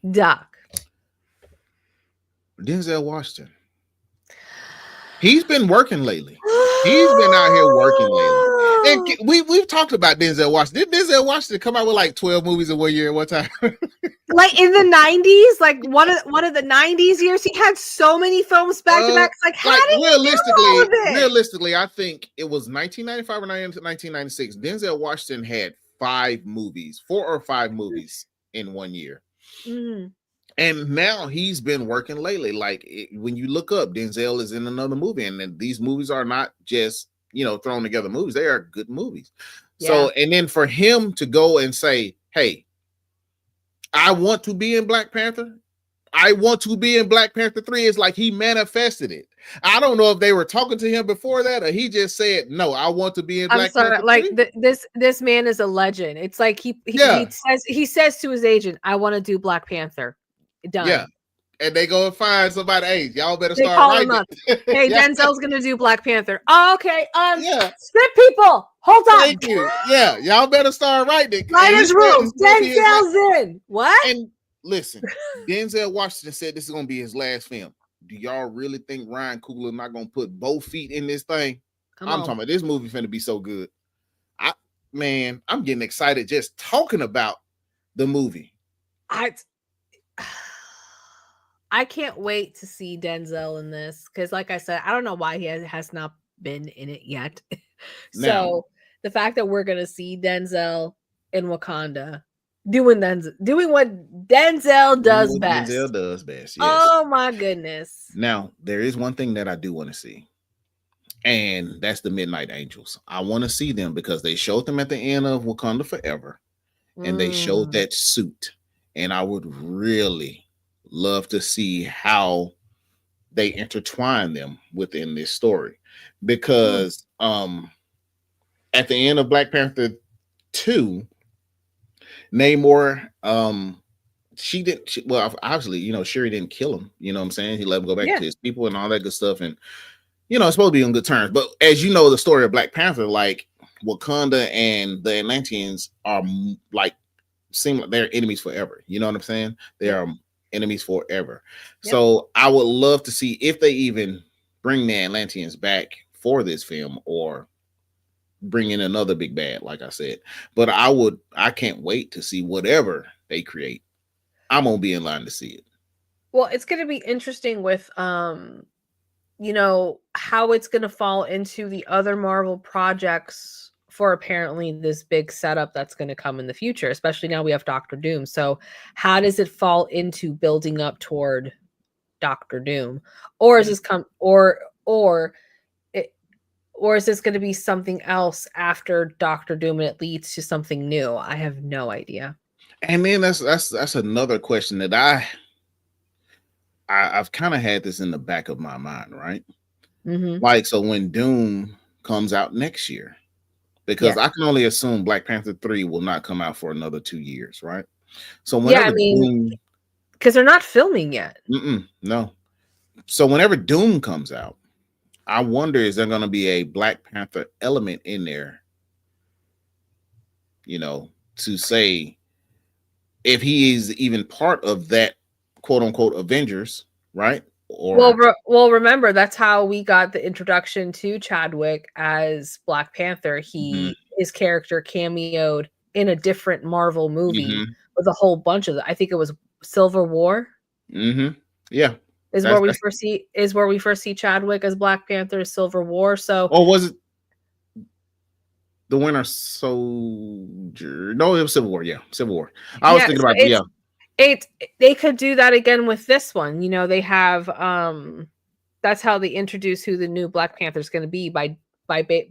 Doc. Denzel Washington. He's been working lately. He's been out here working lately. And we've talked about Denzel Washington. Did Denzel Washington come out with like 12 movies in 1 year at one time? Like in the 90s, like one of the 90s years, he had so many films back to back. Like realistically, I think it was 1995 or 1996. Denzel Washington had 4 or 5 movies in 1 year. Mm-hmm. And now he's been working lately. Like when you look up, Denzel is in another movie, and these movies are not just thrown together movies; they are good movies. Yeah. So, and then for him to go and say, "Hey, I want to be in Black Panther. I want to be in Black Panther 3," it's like he manifested it. I don't know if they were talking to him before that, or he just said, "No, I want to be in Black Panther 3." Like this man is a legend. It's like he says to his agent, "I want to do Black Panther." Done. Yeah, and they go and find somebody. Hey, y'all better start writing. Hey, Denzel's gonna do Black Panther. Oh, okay. Script people, hold on. Thank you. Yeah, y'all better start writing it. Writers' rules. Denzel's in. What? And listen, Denzel Washington said this is gonna be his last film. Do y'all really think Ryan Coogler not gonna put both feet in this thing? I'm talking about this movie finna be so good. I'm getting excited just talking about the movie. I can't wait to see Denzel in this because, like I said, I don't know why he has not been in it yet. So the fact that we're gonna see Denzel in Wakanda doing what Denzel does best. Denzel does best. Yes. Oh my goodness! Now there is one thing that I do want to see. and that's the Midnight Angels. I want to see them because they showed them at the end of Wakanda Forever, and they showed Mm. that suit, and I would really love to see how they intertwine them within this story, Mm. because at the end of Black Panther 2, Namor, well, obviously, Shuri didn't kill him, you know what I'm saying? He let him go back Yeah. to his people and all that good stuff, and it's supposed to be on good terms. But as you know, the story of Black Panther, like Wakanda and the Atlanteans are like seem like they're enemies forever. You know what I'm saying? They Yep. are enemies forever. Yep. So I would love to see if they even bring the Atlanteans back for this film, or bring in another big bad, like I said. But I can't wait to see whatever they create. I'm gonna be in line to see it. Well, it's going to be interesting with how it's going to fall into the other Marvel projects for apparently this big setup that's going to come in the future, especially now we have Doctor Doom. So how does it fall into building up toward Doctor Doom? Or is this or is this going to be something else after Doctor Doom and it leads to something new? I have no idea. And then that's another question that I've kind of had this in the back of my mind, right? Mm-hmm. Like, so when Doom comes out next year, because Yeah. I can only assume Black Panther 3 will not come out for another 2 years, right? So Yeah, whenever I mean, Doom, because they're not filming yet. no. So whenever Doom comes out, I wonder, is there going to be a Black Panther element in there, to say if he is even part of that quote unquote Avengers, right? Or Well, remember that's how we got the introduction to Chadwick as Black Panther. His character cameoed in a different Marvel movie with a whole bunch of I think it was Civil War. Yeah, is where we first see Chadwick as Black Panther, Civil War. So, or was it the Winter Soldier? No, it was Civil War. Yeah, Civil War. I was thinking about they could do that again with this one. They have that's how they introduce who the new Black Panther is going to be by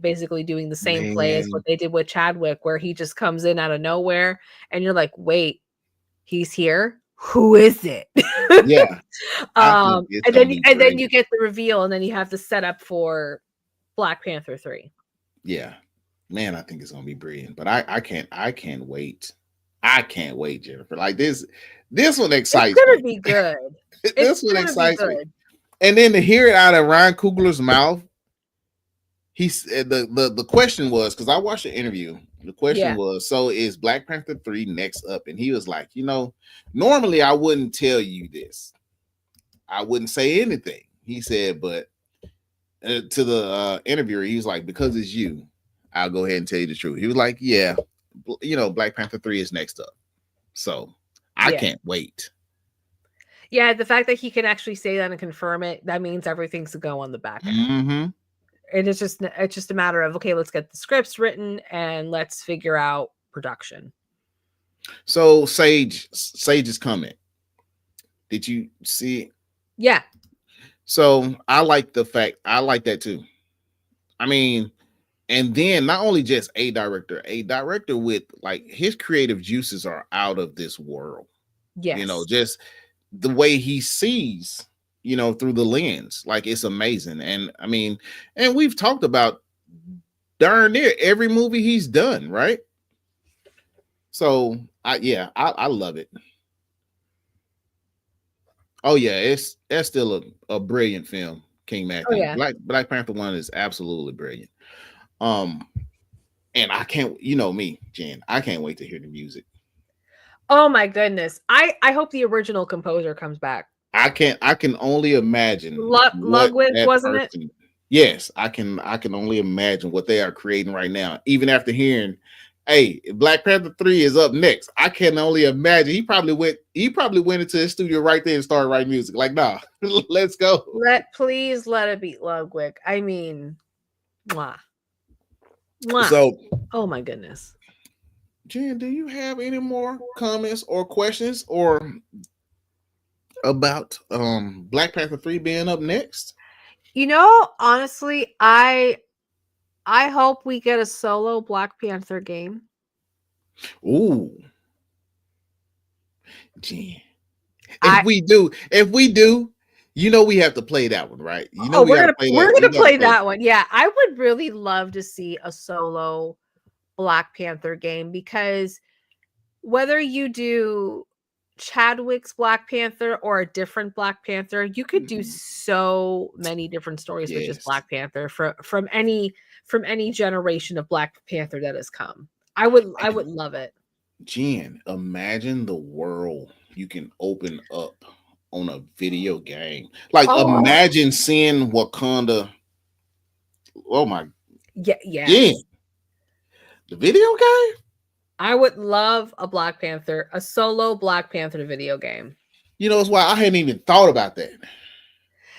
basically doing the same play as what they did with Chadwick, where he just comes in out of nowhere and you're like, wait, he's here. Who is it? Yeah. And then you get the reveal, and then you have the setup for Black Panther 3. Yeah, man, I think it's gonna be brilliant. But I can't wait. I can't wait, Jennifer. Like this one excites me. It's gonna be good. This one excites me. And then to hear it out of Ryan Coogler's mouth, he said the question was, because I watched the interview. The question was, so is Black Panther 3 next up? And he was like, normally I wouldn't tell you this. I wouldn't say anything. He said, but to the interviewer, he was like, because it's you, I'll go ahead and tell you the truth. He was like, yeah, Black Panther 3 is next up. So I can't wait. Yeah, the fact that he can actually say that and confirm it, that means everything's to go on the back end. And it's just a matter of, okay, let's get the scripts written and let's figure out production. So Sage's comment. Did you see it? Yeah. So I like that too. I mean, and then not only just a director with like his creative juices are out of this world. Yes. Just the way he sees, through the lens, like it's amazing. And I mean, and we've talked about darn near every movie he's done, right? So I love it. Oh yeah, that's still a brilliant film, King Matthew. Oh, yeah. Black Panther 1 is absolutely brilliant. And I can't, me, Jen, I can't wait to hear the music. Oh my goodness. I hope the original composer comes back. I can only imagine. Ludwig, wasn't it? Yes, I can only imagine what they are creating right now. Even after hearing, hey, Black Panther 3 is up next. I can only imagine. He probably went into his studio right there and started writing music. Like, nah, let's go. Please let it be Ludwig. I mean, mwah. Mwah. So, oh my goodness. Jen, do you have any more comments or questions or about Black Panther 3 being up next? You know, honestly, I hope we get a solo Black Panther game. Ooh, gee. I If we do, you know we have to play that one, right? You know oh, we got to play we're that. We gonna got to play play. that one. Yeah, I would really love to see a solo Black Panther game because whether you do Chadwick's Black Panther or a different Black Panther, you could do so many different stories with just Yes. Black Panther from any generation of Black Panther that has come. I would love it. Jen, imagine the world you can open up on a video game. Like, Oh. imagine seeing Wakanda. Oh my, Yeah, yeah. Jen, the video game. I would love a Black Panther, a solo Black Panther video game. You know, it's why I hadn't even thought about that.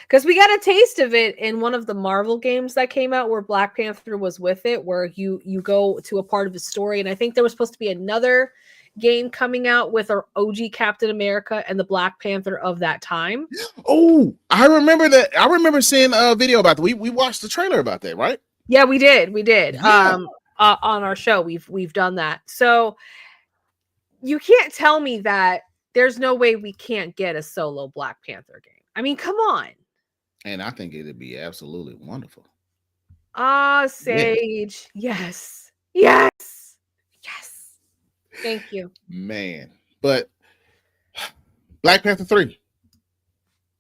Because we got a taste of it in one of the Marvel games that came out where Black Panther was with it, where you go to a part of the story. And I think there was supposed to be another game coming out with our OG Captain America and the Black Panther of that time. Oh, I remember that. I remember seeing a video about that. We watched the trailer about that, right? Yeah, we did. We did. Yeah. On our show, we've done that. So you can't tell me that there's no way we can't get a solo Black Panther game. I mean, come on. And I think it'd be absolutely wonderful. Sage. Yes. Yes. Yes. Thank you. Man. But Black Panther 3.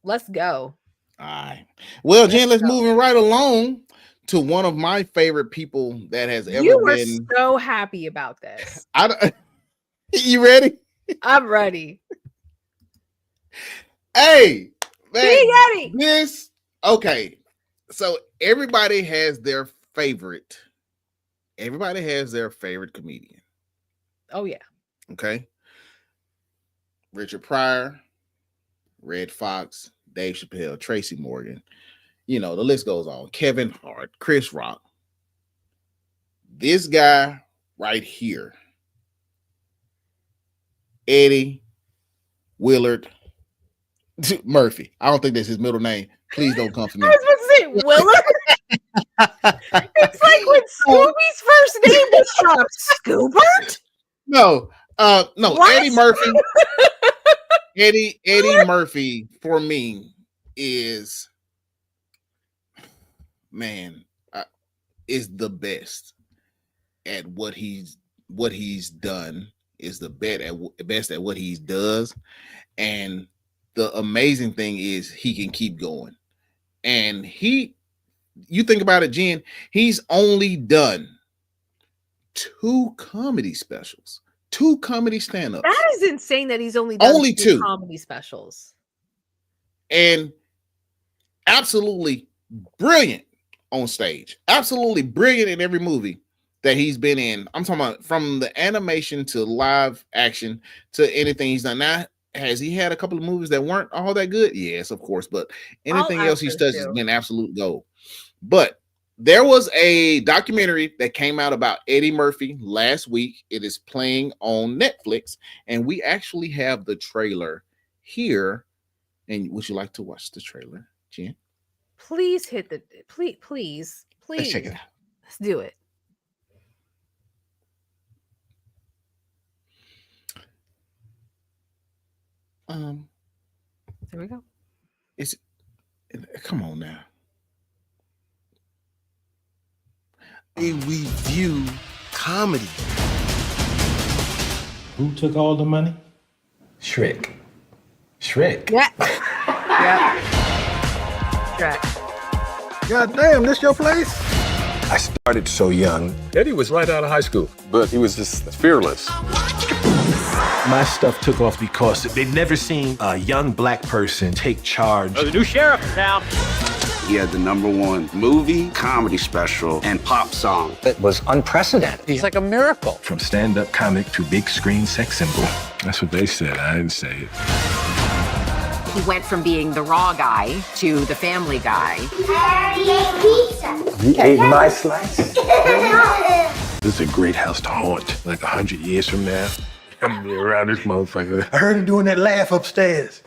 Let's go. All right. Well, Jen, let's move right along to one of my favorite people that has ever You were been. so happy about this. You ready? I'm ready. Hey, man, Big Eddie. this okay. So everybody has their favorite. Everybody has their favorite comedian. Oh yeah. Okay. Richard Pryor, Red Fox, Dave Chappelle, Tracy Morgan. You know, the list goes on. Kevin Hart, Chris Rock. This guy right here, Eddie Willard Murphy. I don't think that's his middle name. Please don't come for me. I was about to say Willard. It's like when Scooby's first name was dropped. Scoobert? No, no, What? Eddie Murphy. Eddie Murphy for me is, man, is the best at what he's done. Is the best at what he does, and the amazing thing is he can keep going. And you think about it, Jen, he's only done 2 comedy specials, 2 comedy stand-ups. That is insane that he's only done Only 2 comedy specials. And absolutely brilliant on stage. Absolutely brilliant in every movie that he's been in. I'm talking about from the animation to live action to anything he's done. Now, has he had a couple of movies that weren't all that good? Yes, of course. But anything else he's touched has been absolute gold. But there was a documentary that came out about Eddie Murphy last week. It is playing on Netflix, and we actually have the trailer here. And would you like to watch the trailer, Jen? Please hit the please. Let's check it out. Let's do it. There we go. Come on now. We view comedy. Who took all the money? Shrek. Yeah. Yeah. Shrek. God damn, this your place? I started so young. Eddie was right out of high school, but he was just fearless. My stuff took off because they'd never seen a young black person take charge. The new sheriff in town. He had the #1 movie, comedy special, and pop song. It was unprecedented. It's like a miracle. From stand-up comic to big screen sex symbol. That's what they said. I didn't say it. He went from being the raw guy to the family guy. You ate my slice? This is a great house to haunt. Like 100 years from now, I'm gonna be around this motherfucker. I heard him doing that laugh upstairs.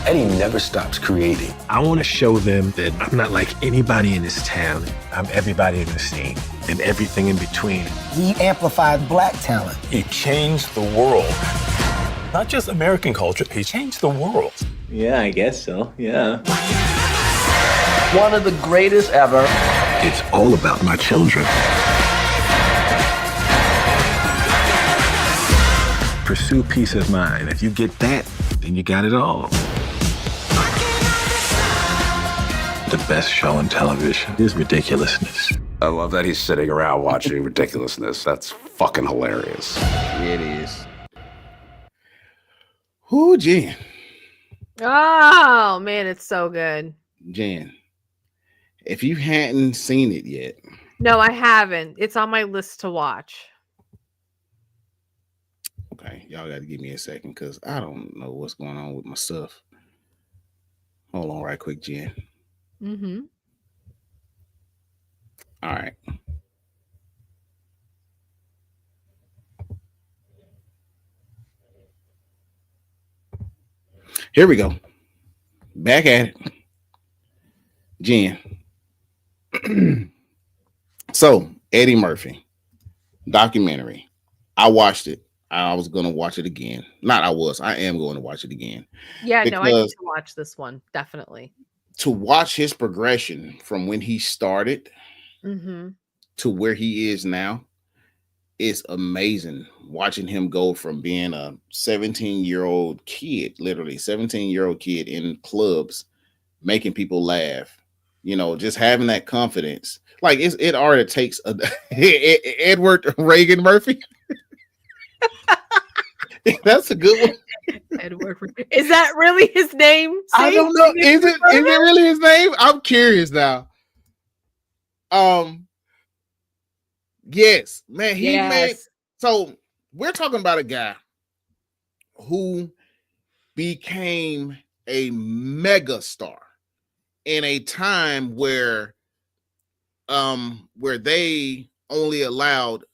Eddie never stops creating. I want to show them that I'm not like anybody in this town. I'm everybody in the scene and everything in between. He amplified black talent. He changed the world. Not just American culture, he changed the world. Yeah, I guess so. Yeah. One of the greatest ever. It's all about my children. Pursue peace of mind. If you get that, then you got it all. The best show on television is ridiculousness. I love that he's sitting around watching ridiculousness. That's fucking hilarious. It is. Who, Jen? Oh man, it's so good. Jen, if you hadn't seen it yet, No, I haven't. It's on my list to watch. okay, y'all got to give me a second because I don't know what's going on with my stuff. Hold on, right quick, Jen. Mm-hmm. All right. Here we go. Back at it. Jen. So, Eddie Murphy documentary. I watched it. I was going to watch it again. I am going to watch it again. Yeah, no, I need Because- to watch this one. Definitely. To watch his progression from when he started Mm-hmm. to where he is now is amazing. Watching him go from being a 17-year-old kid, literally 17-year-old kid in clubs, making people laugh, just having that confidence. Like it already takes Edward Reagan Murphy. That's a good one. Edward, is that really his name? I don't know. Is it really his name? I'm curious now. Yes, man. He made. So we're talking about a guy who became a mega star in a time where they only allowed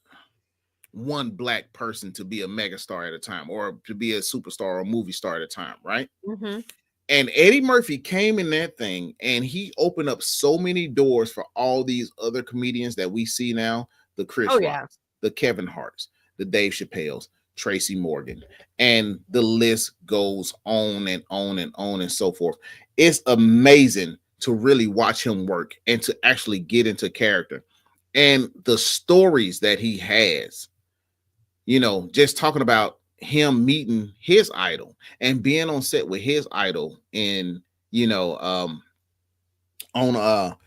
one black person to be a mega star at a time, or to be a superstar or movie star at a time, right? Mm-hmm. And Eddie Murphy came in that thing and he opened up so many doors for all these other comedians that we see now, the Chris Rocks, the Kevin Harts, the Dave Chappelles, Tracy Morgan, and the list goes on and on and on and so forth. It's amazing to really watch him work and to actually get into character. And the stories that he has, just talking about him meeting his idol and being on set with his idol in, on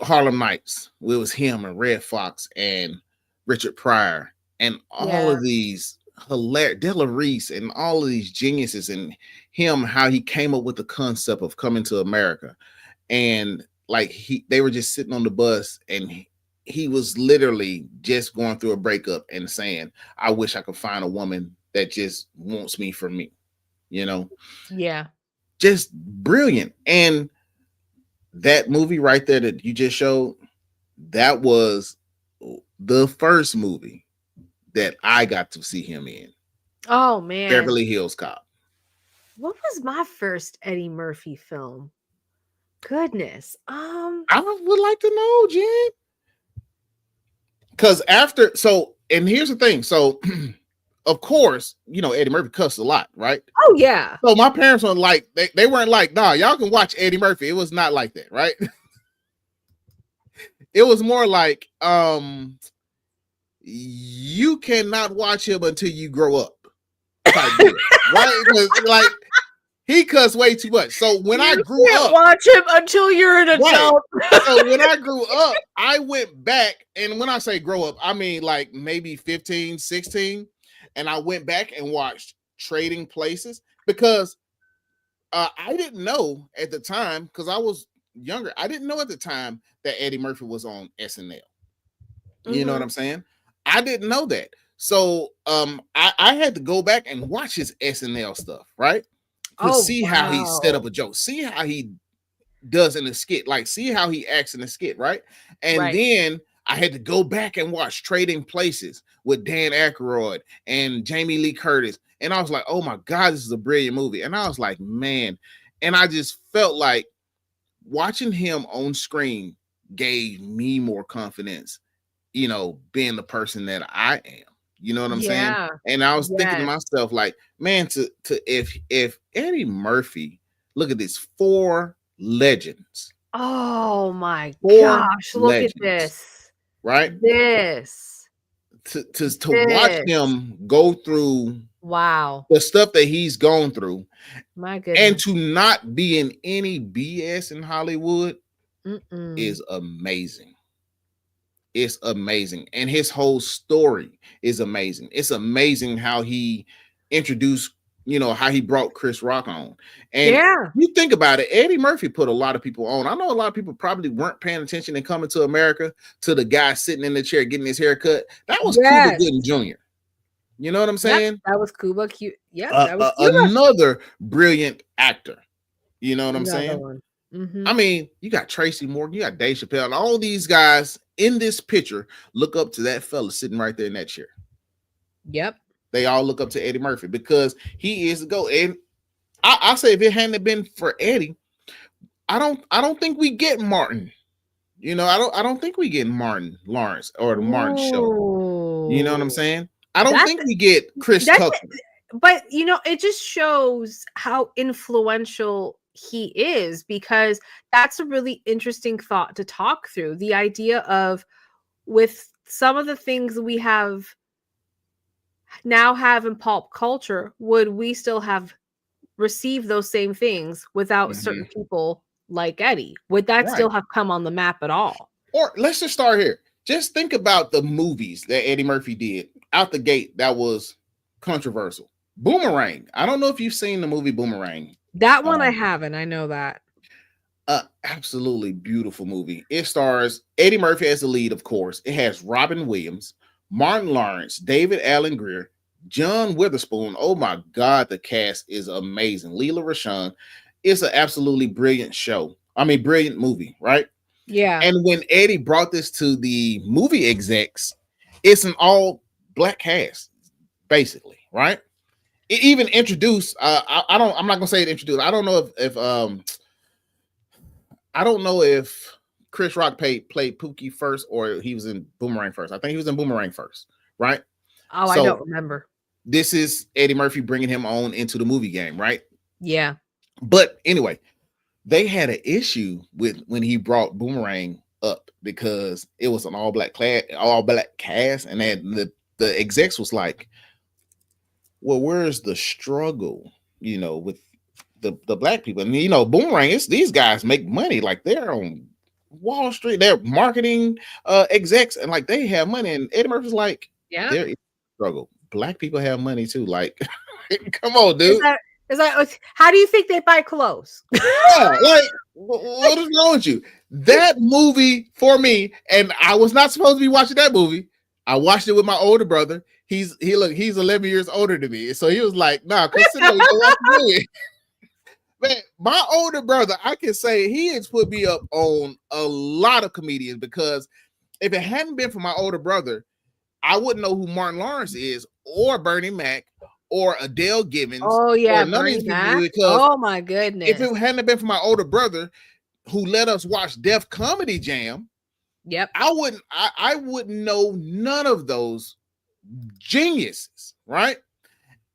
Harlem Nights. It was him and Red Fox and Richard Pryor and all of these hilarious Della Reese and all of these geniuses, and him, how he came up with the concept of coming to America. And like they were just sitting on the bus and he was literally just going through a breakup and saying, I wish I could find a woman that just wants me for me, Yeah. Just brilliant. And that movie right there that you just showed, that was the first movie that I got to see him in. Oh man. Beverly Hills Cop. What was my first Eddie Murphy film? Goodness. I would like to know, Jen. Because and here's the thing. So, of course, Eddie Murphy cussed a lot, right? Oh, yeah. So my parents were like, they weren't like, nah, y'all can watch Eddie Murphy. It was not like that, right? It was more like, you cannot watch him until you grow up. Right? Because, like, he cussed way too much. So when I grew up, watch him until you're an adult. Right. So when I grew up, I went back, and when I say grow up, I mean like maybe 15, 16, and I went back and watched Trading Places because I didn't know at the time, because I was younger. I didn't know at the time that Eddie Murphy was on SNL. You know what I'm saying? I didn't know that. So I had to go back and watch his SNL stuff, right? To see how he set up a joke, see how he does in a skit, like see how he acts in a skit, right? And then I had to go back and watch Trading Places with Dan Aykroyd and Jamie Lee Curtis And I was like, oh my God, this is a brilliant movie. And I was like, man, and I just felt like watching him on screen gave me more confidence, being the person that I am. You know what I'm saying? Yeah. And I was thinking to Yes. myself, like, man, if Eddie Murphy, look at this, 4 legends. Oh my 4 gosh, look at legends, this. right? This. To watch This. him go through Wow. the stuff that he's gone through, My and goodness. to not be in any BS in Hollywood Mm-mm. is amazing. It's amazing. And his whole story is amazing. It's amazing how he introduced, how he brought Chris Rock on. And Yeah. you think about it, Eddie Murphy put a lot of people on. I know a lot of people probably weren't paying attention and coming to America to the guy sitting in the chair getting his hair cut. That was Cuba Yes. Gooding Jr. You know what I'm saying? Yep, that was Cuba. Yeah, that was Cuba. Another brilliant actor. You know what I'm Another saying? one. Mhm. I mean, you got Tracy Morgan, you got Dave Chappelle, and all these guys in this picture look up to that fella sitting right there in that chair. Yep. They all look up to Eddie Murphy because he is the GOAT. And I say if it hadn't been for Eddie, I don't think we get Martin. I don't think we get Martin Lawrence or the Martin Show. You know what I'm saying? I don't think we get Chris Tucker. But it just shows how influential he is, because that's a really interesting thought to talk through. The idea of, with some of the things we have in pulp culture, would we still have received those same things without certain people like Eddie? Would that still have come on the map at all? Or let's just start here. Just think about the movies that Eddie Murphy did out the gate that was controversial. Boomerang. I don't know if you've seen the movie Boomerang. That one I haven't. I know that. Absolutely beautiful movie. It stars Eddie Murphy as the lead, of course. It has Robin Williams, Martin Lawrence, David Allen Greer, John Witherspoon. Oh my God, the cast is amazing. Leela Rashawn. It's an absolutely brilliant show. I mean, brilliant movie, right? Yeah. And when Eddie brought this to the movie execs, it's an all black cast, basically, right? It even introduced. I'm not gonna say it introduced. I don't know if Chris Rock played Pookie first or he was in Boomerang first. I think he was in Boomerang first, right? Oh, I don't remember. This is Eddie Murphy bringing him on into the movie game, right? Yeah. But anyway, they had an issue with when he brought Boomerang up because it was an all black cast, and then the execs was like, well, where's the struggle, with the black people? And Boomerang, these guys make money, like they're on Wall Street, they're marketing execs, and like they have money. And Eddie Murphy's like, yeah, there is a struggle. Black people have money too. Like, come on, dude. Is that how do you think they buy clothes? Yeah, like, what is wrong with you? That movie for me, and I was not supposed to be watching that movie. I watched it with my older brother. He's 11 years older than me, so he was like, "Nah, consider you watch the movie." Man, my older brother, I can say he has put me up on a lot of comedians, because if it hadn't been for my older brother, I wouldn't know who Martin Lawrence is, or Bernie Mac, or Adele Gibbons. Oh yeah, or none Bernie of these Mac. people, because oh my goodness! if it hadn't been for my older brother who let us watch Def Comedy Jam, yep, I wouldn't know none of those geniuses, right?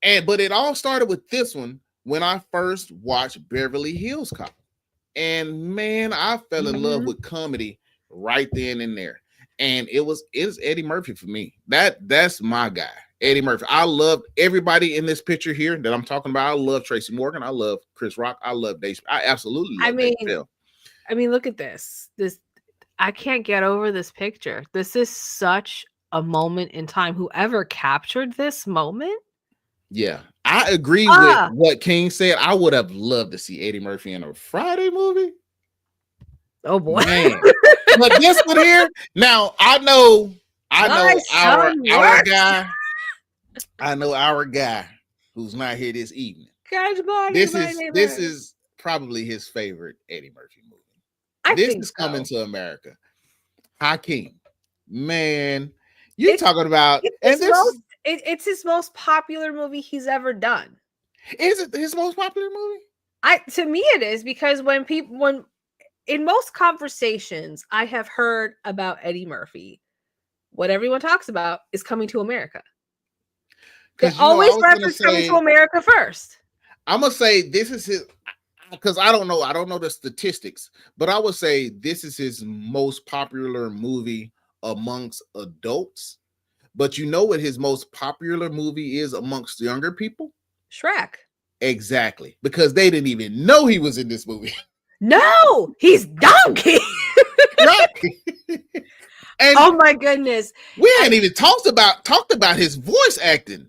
But it all started with this one when I first watched Beverly Hills Cop, and man, I fell in love with comedy right then and there. And it's Eddie Murphy for me. That's my guy, Eddie Murphy. I love everybody in this picture here that I'm talking about. I love Tracy Morgan. I love Chris Rock. I love Dave. I absolutely love Dave Chappelle. I mean, look at this. I can't get over this picture. This is such a moment in time. Whoever captured this moment. Yeah, I agree with what King said. I would have loved to see Eddie Murphy in a Friday movie. Oh boy. Man. But this one here, now I know our guy. I know our guy who's not here this evening. This is probably his favorite Eddie Murphy movie. This is Coming to America. Hakeem, man, you're talking about, and this It's his most popular movie he's ever done. Is it his most popular movie? To me it is, because when in most conversations I have heard about Eddie Murphy, what everyone talks about is Coming to America. They always reference Coming to America first. I'm gonna say this is his, because I don't know the statistics, but I would say this is his most popular movie amongst adults. But you know what his most popular movie is amongst younger people? Shrek. Exactly, because they didn't even know he was in this movie. No, he's Donkey. Right. And oh my goodness, we hadn't even talked about his voice acting.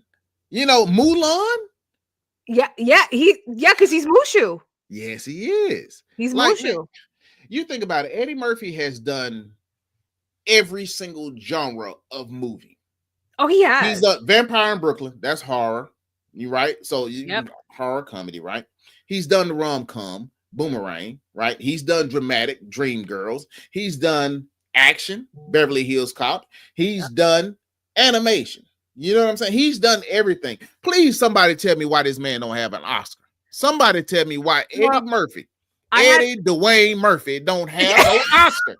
You know, Mulan. Yeah, because he's Mushu. Yes, he is. He's like, Mushu. Man, you think about it, Eddie Murphy has done every single genre of movie. Oh, he has. He's done Vampire in Brooklyn. That's horror. You right? So horror comedy, right? He's done the rom-com, Boomerang, right? He's done dramatic, Dreamgirls. He's done action, Beverly Hills Cop. He's done animation. You know what I'm saying? He's done everything. Please, somebody tell me why this man don't have an Oscar. Somebody tell me why Dwayne Murphy don't have no Oscar.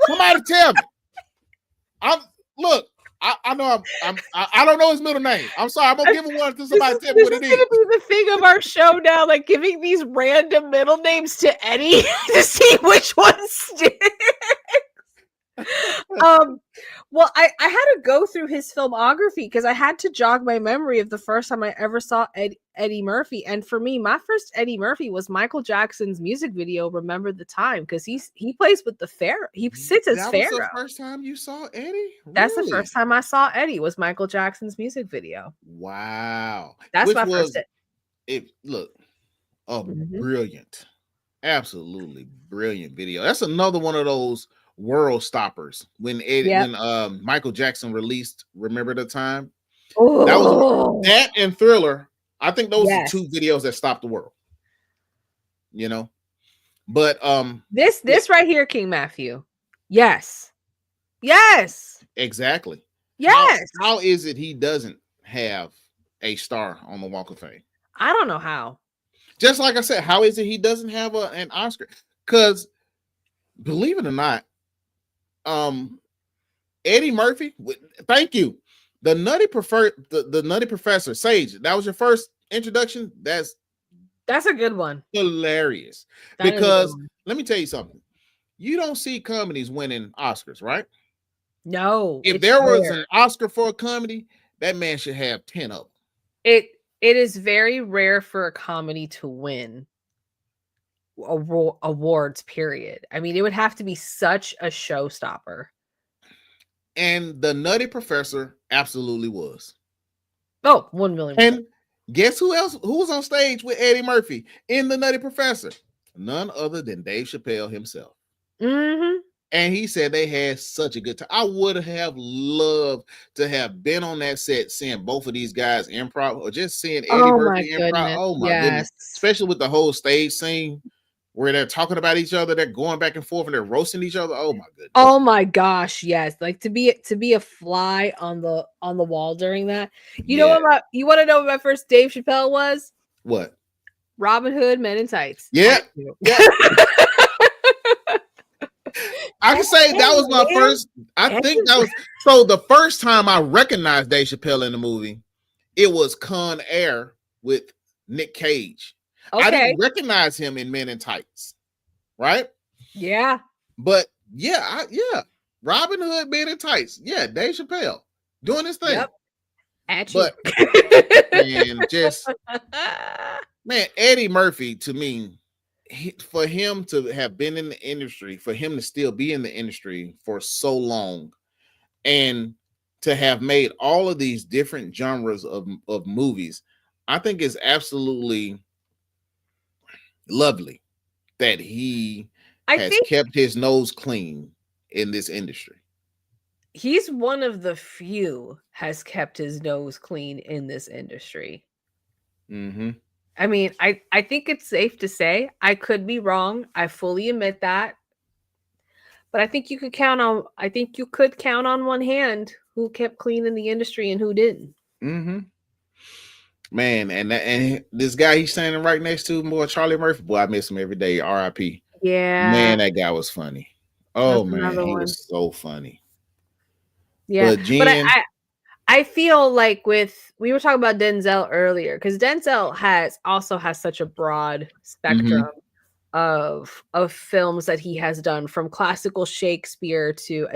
Somebody tell me. I know I don't know his middle name. I'm sorry. I'm gonna give him one to somebody tell me what it is. This is gonna be the thing of our show now, like giving these random middle names to Eddie to see which one sticks. Well, I had to go through his filmography because I had to jog my memory of the first time I ever saw Eddie Murphy. And for me, my first Eddie Murphy was Michael Jackson's music video, Remember the Time, because he plays with the Pharaoh. He sits as Pharaoh. That was the first time you saw Eddie? Really? That's the first time I saw Eddie, was Michael Jackson's music video. Wow. That's my first. Brilliant. Absolutely brilliant video. That's another one of those world stoppers when Michael Jackson released Remember the Time. Oh. That was that and Thriller. I think those are two videos that stopped the world. You know, but this right here, King Matthew. Yes, exactly. Yes. How is it he doesn't have a star on the Walk of Fame? I don't know how. Just like I said, how is it he doesn't have an Oscar? Because believe it or not, Eddie Murphy, thank you. The Nutty Professor, Sage, that was your first introduction. That's a good one. Hilarious. Because let me tell you something. You don't see comedies winning Oscars, right? No. If there was an Oscar for a comedy, that man should have 10 of them. It is very rare for a comedy to win awards, period. I mean, it would have to be such a showstopper. And the Nutty Professor absolutely was. Oh, 1 million. And guess who was on stage with Eddie Murphy in the Nutty Professor? None other than Dave Chappelle himself. Mm-hmm. And he said they had such a good time. I would have loved to have been on that set seeing both of these guys improv, or just seeing Eddie Murphy improv. Oh my goodness. Especially with the whole stage scene where they're talking about each other, they're going back and forth and they're roasting each other. Oh my goodness. Oh my gosh, yes. Like to be a fly on the wall during that. You know what you want to know what my first Dave Chappelle was? What? Robin Hood Men in Tights. Yeah. I can say that was my first. I think that was so the first time I recognized Dave Chappelle in the movie, it was Con Air with Nick Cage. Okay. I didn't recognize him in Men in Tights, right? Yeah. But Robin Hood, Men in Tights. Yeah, Dave Chappelle doing his thing. Yep. At you. Man, Eddie Murphy, to me, for him to have been in the industry, for him to still be in the industry for so long, and to have made all of these different genres of movies, I think is absolutely lovely that he has kept his nose clean in this industry. He's one of the few has kept his nose clean in this industry. Mm-hmm. I mean, I think it's safe to say, I could be wrong. I fully admit that. But I think you could count on one hand who kept clean in the industry and who didn't. Mm-hmm. Man, and this guy he's standing right next to, boy, Charlie Murphy. Boy, I miss him every day. R.I.P. Yeah. Man, that guy was funny. Oh That's man, another he one. was so funny. Yeah, But Jen, but I feel like we were talking about Denzel earlier, because Denzel also has such a broad spectrum of films that he has done, from classical Shakespeare to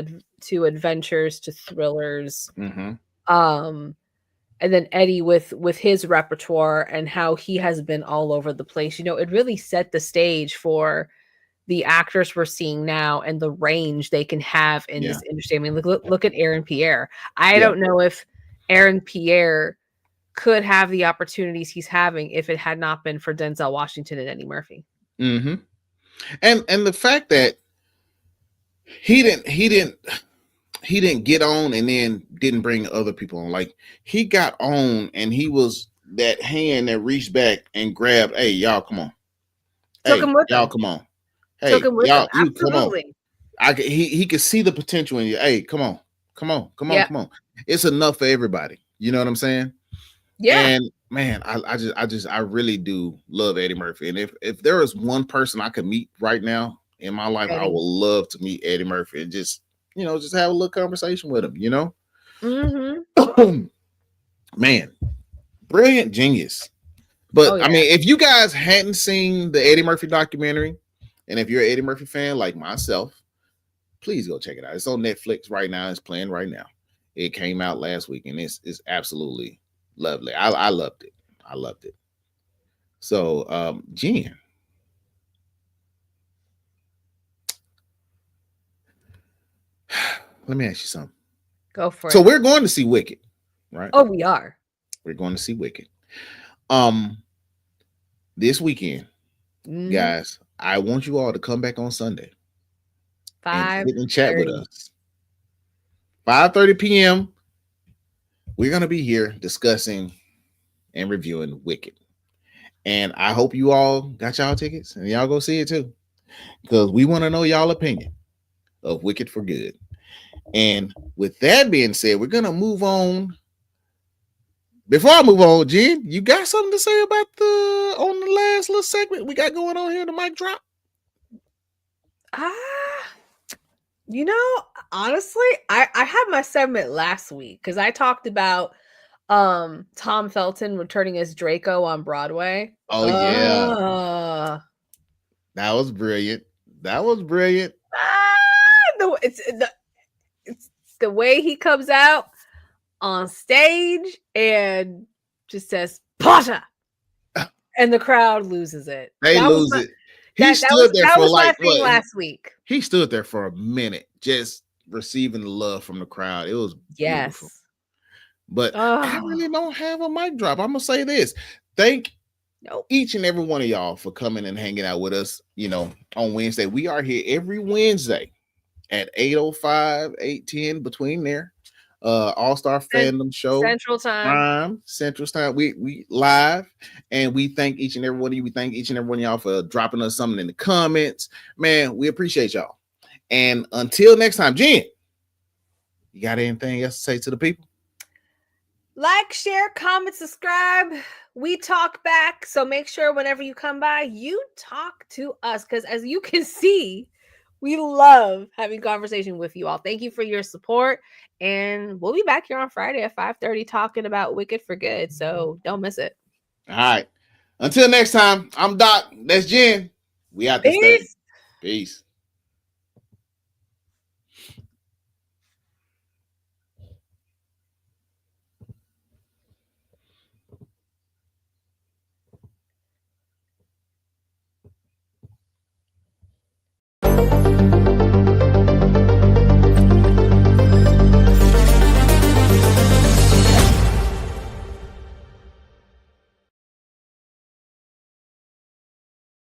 adventures to thrillers. And then Eddie with his repertoire and how he has been all over the place. You know, it really set the stage for the actors we're seeing now and the range they can have in this industry. I mean, look at Aaron Pierre. I don't know if Aaron Pierre could have the opportunities he's having if it had not been for Denzel Washington and Eddie Murphy. Mm-hmm. And the fact that he didn't get on and then didn't bring other people on. Like, he got on and he was that hand that reached back and grabbed, hey, y'all, come on. Hey, y'all, come on. Hey, y'all, you come on. He could see the potential in you. Hey, come on. It's enough for everybody. You know what I'm saying? Yeah. And man, I really do love Eddie Murphy. And if there is one person I could meet right now in my life, I would love to meet Eddie Murphy and just have a little conversation with him, you know? Mm-hmm. Man, brilliant genius. But I mean, if you guys hadn't seen the Eddie Murphy documentary, and if you're an Eddie Murphy fan like myself, please go check it out. It's on Netflix right now. It's playing right now. It came out last week, and it's absolutely lovely. I loved it. So, Jen, let me ask you something. Go for it. So we're going to see Wicked, right? Oh, we are. We're going to see Wicked. This weekend, guys, I want you all to come back on Sunday and sit and chat with us. 5:30 p.m. We're going to be here discussing and reviewing Wicked. And I hope you all got y'all tickets and y'all go see it too, because we want to know y'all opinion of Wicked for Good. And with that being said, we're going to move on. Before I move on, Jen, you got something to say about on the last little segment we got going on here, the mic drop? You know, honestly, I had my segment last week because I talked about Tom Felton returning as Draco on Broadway. Oh yeah. That was brilliant. It's the way he comes out on stage and just says Potter, and the crowd loses it. They lose it. He stood there for like what? Last week. He stood there for a minute, just receiving the love from the crowd. It was beautiful. But I really don't have a mic drop. I'm gonna say this: thank each and every one of y'all for coming and hanging out with us. You know, on Wednesday, we are here every Wednesday at 8:05, 8:10, between there. All-Star Fandom show, Central Time. We live, and we thank each and every one of you. We thank each and every one of y'all for dropping us something in the comments. Man, we appreciate y'all. And until next time, Jen, you got anything else to say to the people? Like, share, comment, subscribe. We talk back, so make sure whenever you come by, you talk to us, because as you can see, we love having conversation with you all. Thank you for your support. And we'll be back here on Friday at 5:30 talking about Wicked for Good. So don't miss it. All right. Until next time, I'm Doc. That's Jen. We out this thing. Peace.